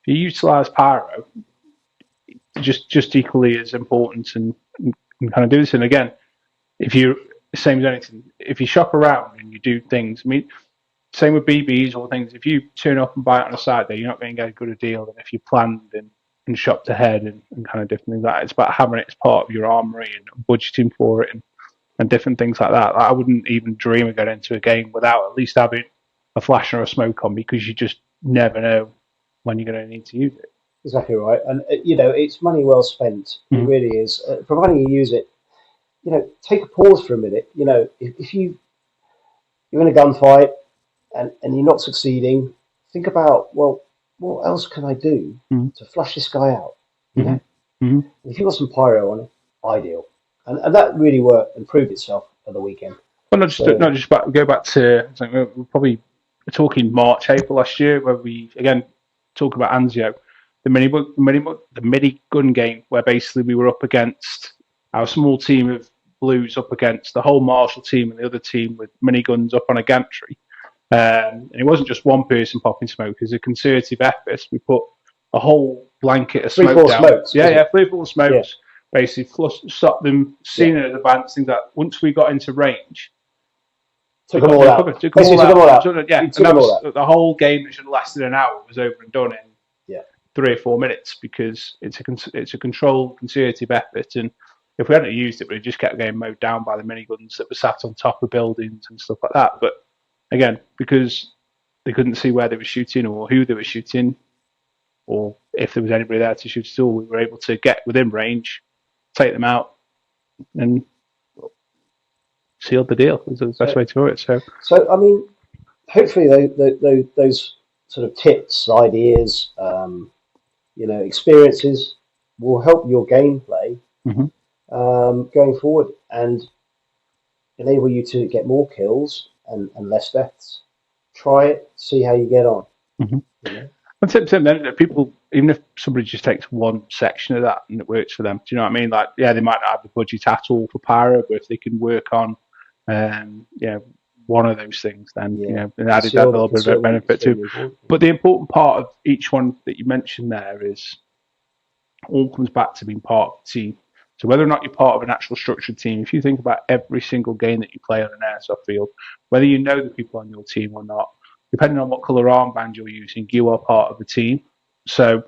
If you utilize pyro, just equally as important, and kind of do this. And again, if you same as anything, if you shop around and you do things, I mean, same with BBs or things. If you turn up and buy it on a side there, you're not going to get as good a deal than if you planned and shopped ahead and kind of different things like that. It's about having it as part of your armory and budgeting for it and different things like that. I wouldn't even dream of going into a game without at least having a flash or a smoke on, because you just never know when you're going to need to use it. Exactly right, and it's money well spent. It really is, providing you use it. Take a pause for a minute. If you're in a gunfight and you're not succeeding, think about, well, what else can I do to flush this guy out? If you've got some pyro on it, ideal, and that really worked and proved itself at the weekend. Well, not just go back to, we're probably talking March, April last year, where we again talk about Anzio, the mini gun game, where basically we were up against our small team of blues up against the whole Marshall team and the other team with miniguns up on a gantry. And it wasn't just one person popping smoke. As a concerted effort, we put a whole blanket of smoke down. Smokes, 3-4 smokes. Basically, stop them seeing it in advance. Things that once we got into range, took them all out. Took them all out. And that was the whole game that should have lasted an hour was over and done in 3 or 4 minutes, because it's a controlled, concerted effort. And if we hadn't used it, we just kept getting mowed down by the miniguns that were sat on top of buildings and stuff like that. But again, because they couldn't see where they were shooting or who they were shooting, or if there was anybody there to shoot at all, we were able to get within range, take them out, and sealed the deal. It was the best way to do it. So I mean, hopefully those sort of tips, ideas, experiences will help your gameplay going forward and enable you to get more kills and less deaths. Try it, see how you get on. And people, even if somebody just takes one section of that and it works for them, do you know what I mean? Like, they might not have the budget at all for pyro, but if they can work on, one of those things, then and added that little bit of benefit too. But the important part of each one that you mentioned there is all comes back to being part of the team. So whether or not you're part of an actual structured team, if you think about every single game that you play on an airsoft field, whether you know the people on your team or not, depending on what colour armband you're using, you are part of the team. So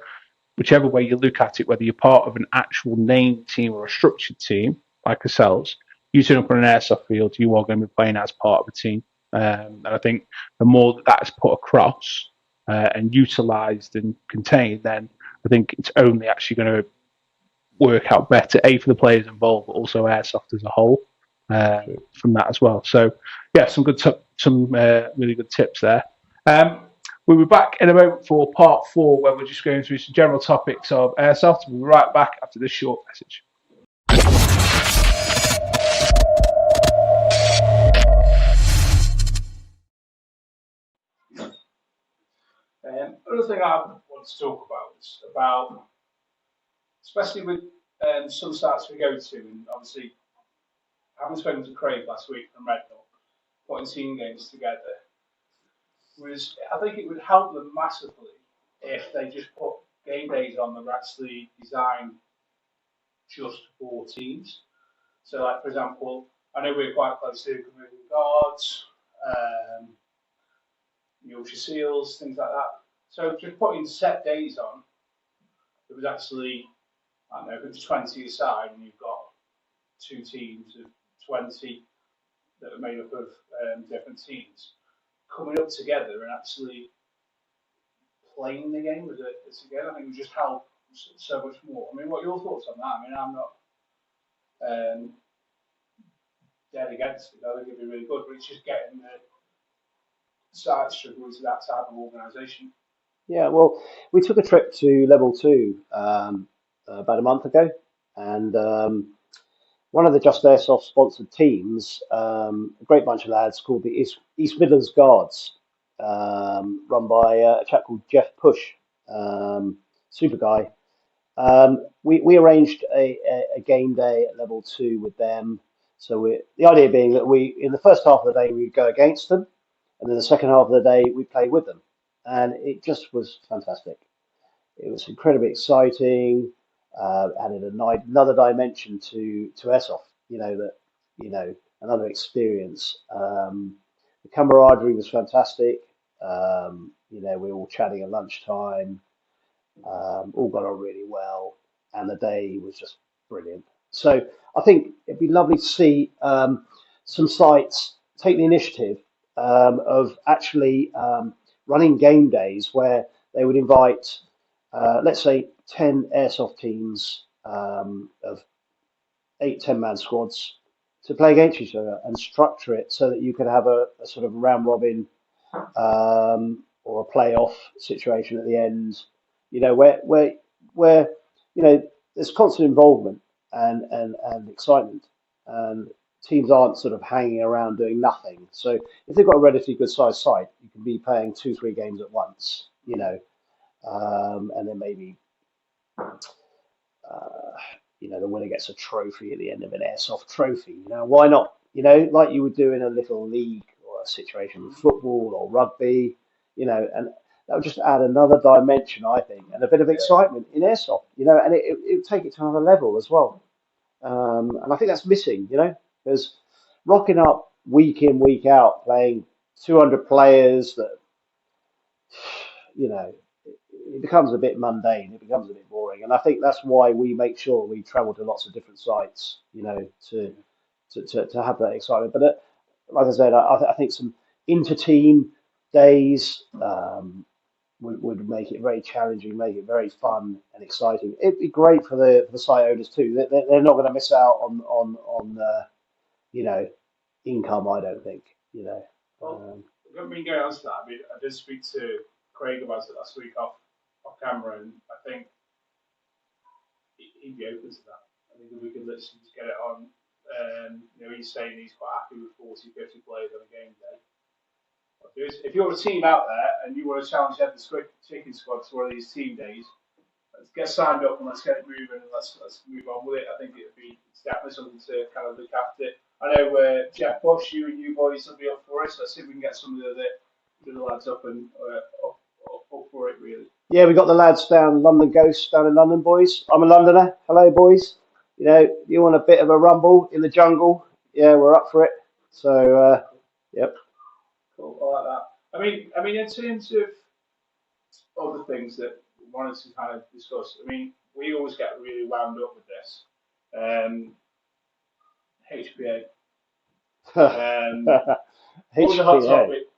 whichever way you look at it, whether you're part of an actual named team or a structured team like ourselves, you turn up on an airsoft field, you are going to be playing as part of a team. And I think the more that is put across and utilised and contained, then I think it's only actually going to work out better, A, for the players involved, but also airsoft as a whole from that as well. So some really good tips there. We'll be back in a moment for part 4, where we're just going through some general topics of airsoft. We'll be right back after this short message. Another thing I want to talk about is about, especially with some sites we go to, and obviously having spoken to Craig last week from Red Dog, putting team games together, I think it would help them massively if they just put game days on that were actually designed just for teams. So, like, for example, I know we're quite close to Community Guards, Yorkshire Seals, things like that. So just putting set days on, it was actually, I don't know, if it's 20 aside and you've got two teams of 20 that are made up of different teams coming up together and actually playing the game as together, I think it just helped so much more. I mean, what are your thoughts on that? I mean, I'm not dead against it. I think it'd be really good, but it's just getting the side struggling to that type of organisation. Yeah, well, we took a trip to Level 2 about a month ago, and one of the Just Airsoft sponsored teams, a great bunch of lads called the East Midlands Guards, run by a chap called Jeff Push, super guy. We arranged a game day at Level 2 with them. So the idea being that we, in the first half of the day, we'd go against them, and then the second half of the day, we'd play with them. And it just was fantastic. It was incredibly exciting, added another dimension to Airsoft. Another experience. The camaraderie was fantastic. We were all chatting at lunchtime, all got on really well, and the day was just brilliant. So I think it'd be lovely to see some sites take the initiative of actually running game days where they would invite, let's say, 10 airsoft teams of 8, 10-man squads to play against each other and structure it so that you could have a sort of round robin or a playoff situation at the end, where there's constant involvement and excitement, and teams aren't sort of hanging around doing nothing. So if they've got a relatively good sized site, you can be playing 2, 3 games at once, and then maybe the winner gets a trophy at the end of an airsoft trophy. Why not? Like you would do in a little league or a situation with football or rugby, and that would just add another dimension, I think, and a bit of excitement in airsoft, and it would take it to another level as well. And I think that's missing, because rocking up week in, week out, playing 200 players that, it becomes a bit mundane, it becomes a bit boring. And I think that's why we make sure we travel to lots of different sites, to have that excitement. But like I said, I think some inter-team days would make it very challenging, make it very fun and exciting. It'd be great for the site owners too. They're not going to miss out on income, I don't think. Well, I mean, going on to that, I mean, I did speak to Craig about it last week off camera, and I think he'd be open to that. I think if we could literally just get it on, he's saying he's quite happy with 40, 50 players on a game day. If you're a team out there and you want to challenge Headless Chicken Squad to one of these team days, let's get signed up and let's get it moving and let's move on with it. I think it's definitely something to kind of look after. I know Jeff Bush, you and you boys will be up for it. So let's see if we can get some of the lads up and up for it, really. Yeah, we got the lads down, London Ghosts down in London, boys. I'm a Londoner. Hello, boys. You want a bit of a rumble in the jungle? Yeah, we're up for it. So, yep. Cool, I like that. I mean, in terms of other things that we wanted to kind of discuss, I mean, we always get really wound up with this. HPA. What was the hot topic?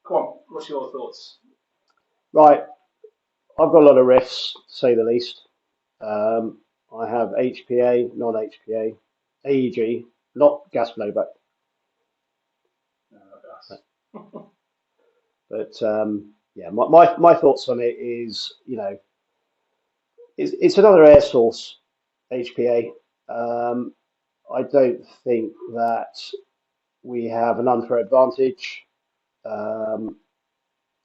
Come on, what's your thoughts? Right, I've got a lot of riffs, to say the least. I have HPA, non-HPA, AEG, not gas blowback. No, not gas. But yeah, my thoughts on it is, it's another air source, HPA. I don't think that we have an unfair advantage.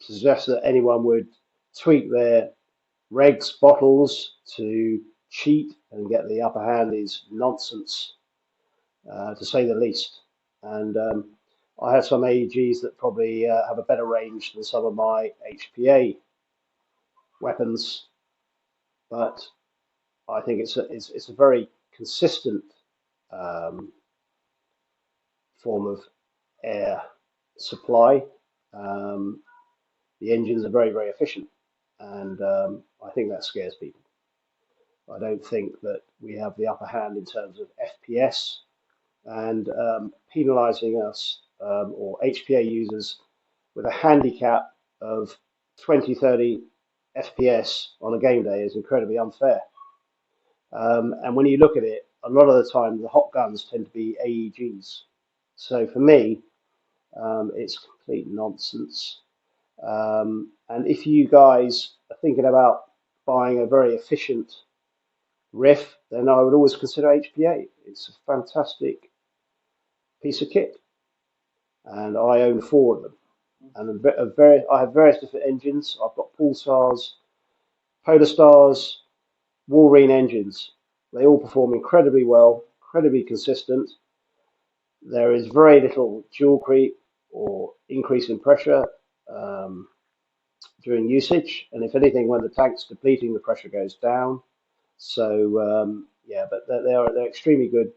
Suggest that anyone would tweak their regs bottles to cheat and get the upper hand is nonsense, to say the least. And I have some AEGs that probably have a better range than some of my HPA weapons, but I think it's a very consistent form of air supply. Um, the engines are very, very efficient, and I think that scares people. I don't think that we have the upper hand in terms of FPS, and penalising us or HPA users with a handicap of 20, 30 FPS on a game day is incredibly unfair. And when you look at it, a lot of the time the hot guns tend to be AEGs. So for me, it's complete nonsense. And if you guys are thinking about buying a very efficient riff, then I would always consider HPA. It's a fantastic piece of kit, and I own 4 of them. And I have various different engines. I've got Pulsars, Polar Stars, Wolverine engines. They all perform incredibly well, incredibly consistent. There is very little dual creep or increase in pressure during usage, and if anything, when the tank's depleting, the pressure goes down. So yeah, but they're extremely good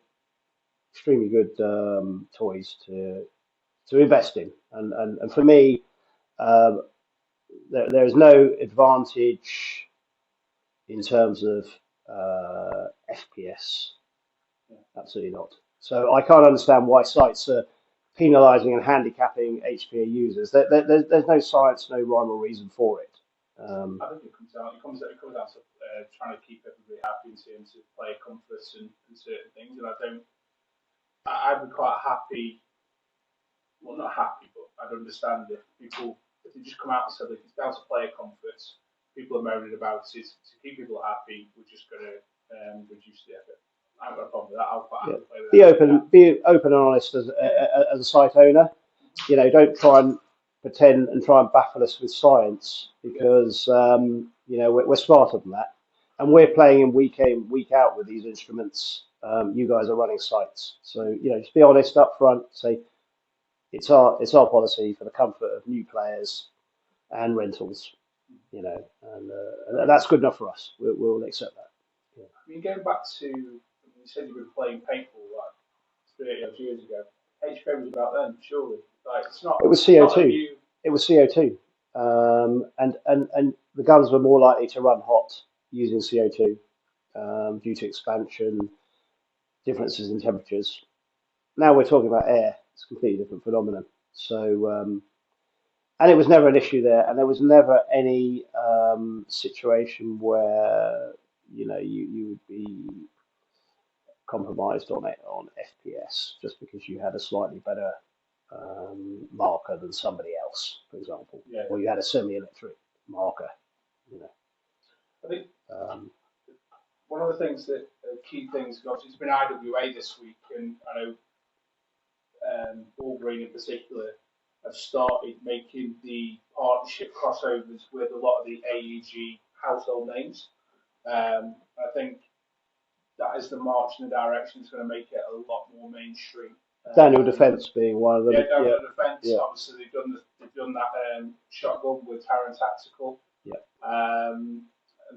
toys to invest in, and for me, um, there is no advantage in terms of FPS. Absolutely not. So I can't understand why sites are penalising and handicapping HPA users. There's no science, no rhyme or reason for it. I think it comes down to trying to keep everybody happy in terms of player comforts and certain things. And I'd be quite happy. Well, not happy, but I'd understand if they just come out and said, it's down to player comforts. People are moaning about it. To keep people happy, we're just going to reduce the effort. I haven't got a problem with that. I'll quite happily play with that. Be open and honest as a site owner. You know, don't try and pretend and try and baffle us with science, because you know, we're smarter than that, and we're playing in, week out with these instruments. You guys are running sites, so you know, just be honest up front. Say it's our policy for the comfort of new players and rentals. You know, and that's good enough for us. We'll accept that. Yeah. I mean, going back to, you said you've been playing paintball like 30 odd years ago. HPA was about then, surely. Like, it's not. It was CO2. It was CO2, and the guns were more likely to run hot using CO2 due to expansion, differences in temperatures. Now we're talking about air. It's a completely different phenomenon. So, and it was never an issue there, and there was never any situation where you know you would be compromised on FPS just because you had a slightly better marker than somebody else, for example, or you had a semi-electric marker. You know, I think one of the things that key things, obviously, it's been IWA this week, and I know Wolverine in particular have started making the partnership crossovers with a lot of the AEG household names. I think that is the march in the direction that's going to make it a lot more mainstream. Daniel Defence being one of them. Yeah, Daniel Defence. Yeah. Obviously, they've done that shotgun with Taran Tactical. Yeah. And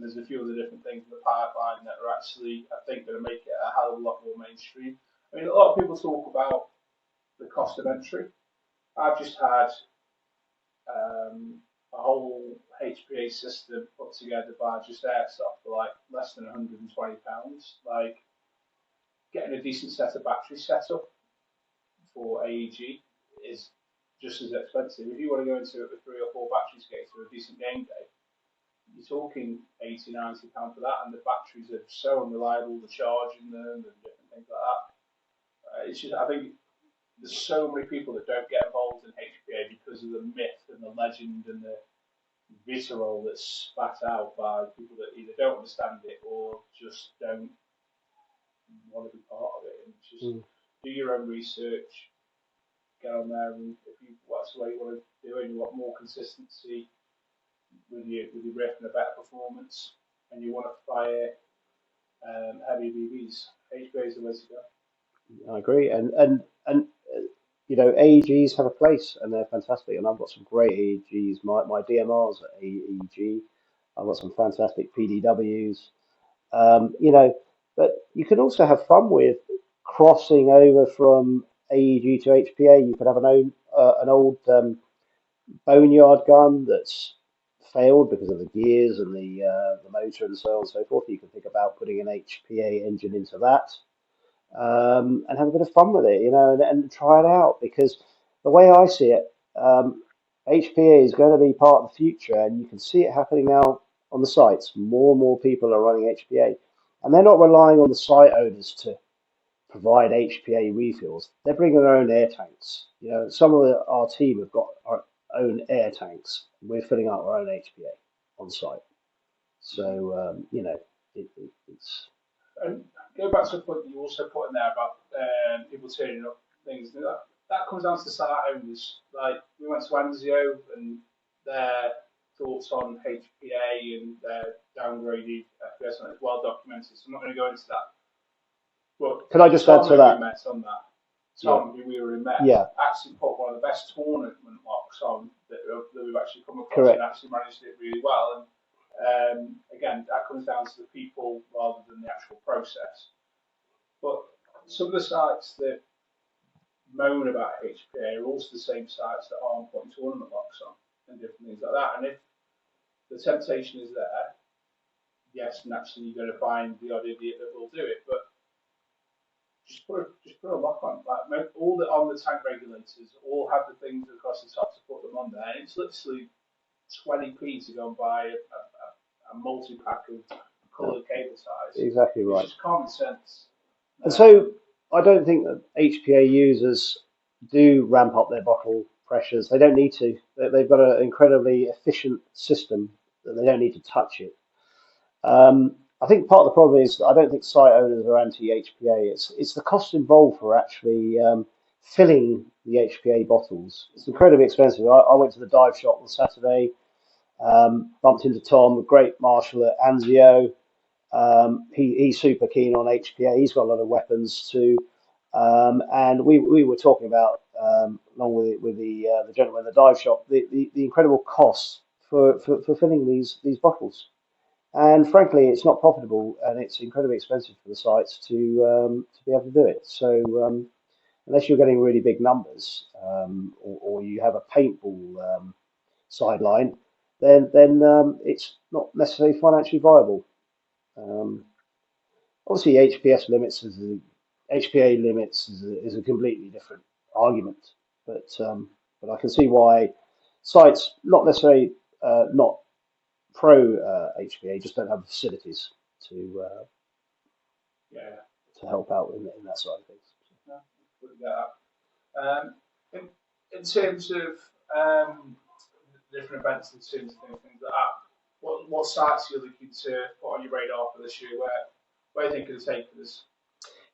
there's a few other different things in the pipeline that are actually, I think, going to make it a hell of a lot more mainstream. I mean, a lot of people talk about the cost of entry. I've just had a whole HPA system put together by just Airsoft for like less than £120. Like, getting a decent set of batteries set up for AEG is just as expensive. If you want to go into it with 3 or 4 batteries to get to a decent game day, you're talking £80, £90 for that, and the batteries are so unreliable, the charging them and different things like that. It's just, I think there's so many people that don't get involved in HPA because of the myth and the legend and the vitriol that's spat out by people that either don't understand it or just don't want to be part of it. And just do your own research, get on there, and if that's the way you want to do it, and you want more consistency with your riff and a better performance, and you want to fire heavy BBs, HPA is the way to go. I agree, and you know, AEGs have a place, and they're fantastic, and I've got some great AEGs. My DMRs are AEG. I've got some fantastic PDWs. You know, but you can also have fun with crossing over from AEG to HPA. You could have an old boneyard gun that's failed because of the gears and the motor and so on and so forth. You can think about putting an HPA engine into that, and have a bit of fun with it, and try it out. Because the way I see it, HPA is going to be part of the future, and you can see it happening now on the sites. More and more people are running HPA, and they're not relying on the site owners to provide HPA refills. They're bringing their own air tanks. Some of our team have got our own air tanks. We're filling up our own HPA on site. So it's. And go back to the point that you also put in there about people turning up things. That comes down to the site owners. Like we went to Anzio and their thoughts on HPA and their downgraded FPS, and it's well documented. So I'm not going to go into that. But can I just add to that? Met on that. Tom, who we were met, actually put one of the best tournament locks on that we've actually come across. Correct. And actually managed it really well. And again, that comes down to the people rather than the actual process. But some of the sites that moan about HPA are also the same sites that aren't putting tournament locks on and different things like that. And if the temptation is there, yes, naturally you're going to find the odd idiot that will do it. But just put a lock on. Like all the on the tank regulators all have the things across the top to put them on there. And it's literally 20p to go and buy a multi-pack of coloured cable ties. Exactly right. It's just common sense. And so I don't think that HPA users do ramp up their bottle pressures. They don't need to. They've got an incredibly efficient system that they don't need to touch it. I think part of the problem is that I don't think site owners are anti-HPA. It's the cost involved for actually filling the HPA bottles. It's incredibly expensive. I went to the dive shop on Saturday, bumped into Tom, a great marshal at Anzio. He's super keen on HPA. He's got a lot of weapons too. And we were talking about, along with the gentleman in the dive shop, the incredible costs for filling these bottles. And frankly, it's not profitable, and it's incredibly expensive for the sites to be able to do it. So unless you're getting really big numbers, or you have a paintball sideline, then it's not necessarily financially viable. Obviously, HPA limits is a completely different argument, but I can see why sites not necessarily not pro HPA just don't have the facilities to help out in that side of things. In terms of different events and things like that, what sites are you looking to put on your radar for this year? Where do you think it'll take us?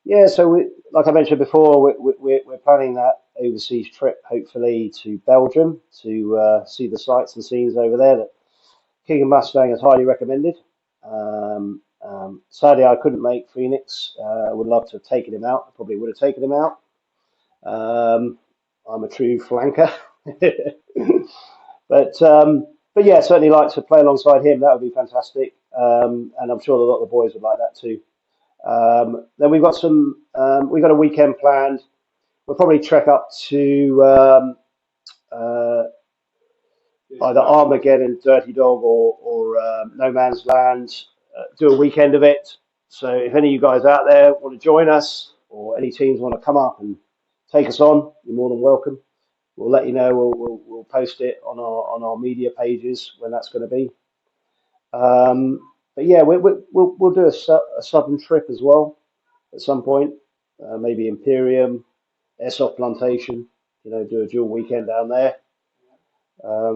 Yeah, so like I mentioned before, we're planning that overseas trip, hopefully to Belgium, to see the sights and scenes over there that King and Mustang has highly recommended. Sadly, I couldn't make Phoenix. I would love to have taken him out. I probably would have taken him out. I'm a true flanker. But yeah, certainly like to play alongside him. That would be fantastic. And I'm sure a lot of the boys would like that too. Then we've got a weekend planned. We'll probably trek up to either Armageddon, Dirty Dog, or No Man's Land. Do a weekend of it. So if any of you guys out there want to join us, or any teams want to come up and take us on, you're more than welcome. We'll let you know. We'll post it on our media pages when that's going to be. But yeah, we'll do a southern trip as well at some point. Maybe Imperium, Airsoft Plantation. Do a dual weekend down there.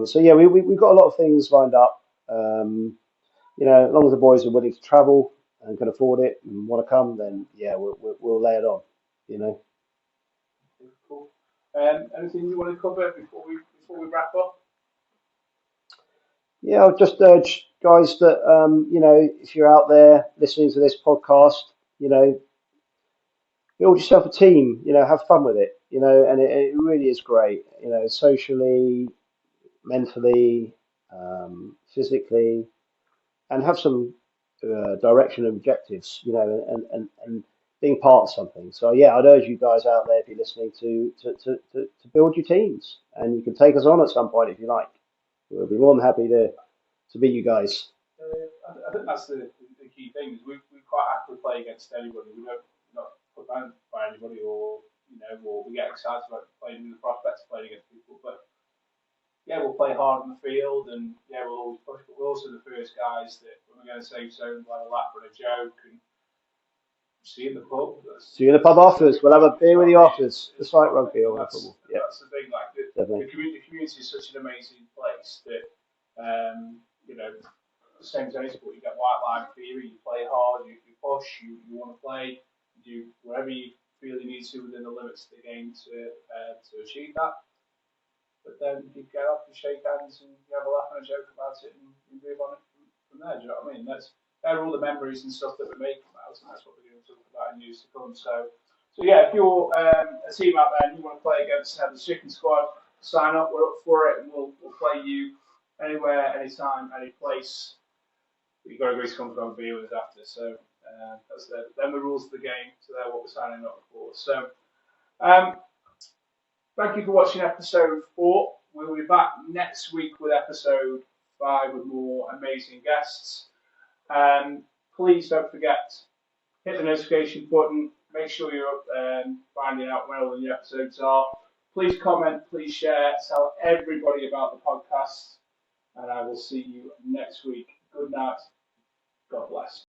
So yeah, we've got a lot of things lined up. As long as the boys are willing to travel and can afford it and want to come, then yeah, we'll lay it on. Cool. Anything you want to cover before we wrap up? Yeah, I'll just urge guys that if you're out there listening to this podcast, build yourself a team. Have fun with it. And it really is great. Socially, mentally, physically, and have some direction and objectives. And being part of something. So yeah, I'd urge you guys out there, if you're listening, to build your teams, and you can take us on at some point if you like. We'll be more than happy to meet you guys. I think that's the key thing. Is we quite happily play against anybody. We don't not put down by anybody, or or we get excited about playing in the prospects of playing against people. But yeah, we'll play hard on the field, and yeah, we'll always push. But we're also the first guys that when we're going to say so, like a laugh and a joke, and see you in the pub. See you in the pub afterwards. We'll have a beer with you afterwards. It's like rugby or football. Yeah, that's the thing. Like the community is such an amazing place that the same as any sport. You get white line theory. You play hard. You push. You want to play. You do whatever you feel you need to within the limits of the game to achieve that. But then you get up and shake hands and you have a laugh and a joke about it, and you move on from there. Do you know what I mean? They're all the memories and stuff that we make about, and that's what we're going to talk about in years to come. So yeah, if you're a team out there and you want to play against the Chicken Squad, sign up. We're up for it, and we'll play you anywhere, anytime, any place. But you've got to agree to come for a beer with us after. So that's them the rules of the game. So they're what we're signing up for. So. Thank you for watching episode 4. We'll be back next week with episode 5 with more amazing guests. Please don't forget, hit the notification button. Make sure you're finding out when all the new episodes are. Please comment, please share, tell everybody about the podcast. And I will see you next week. Good night. God bless.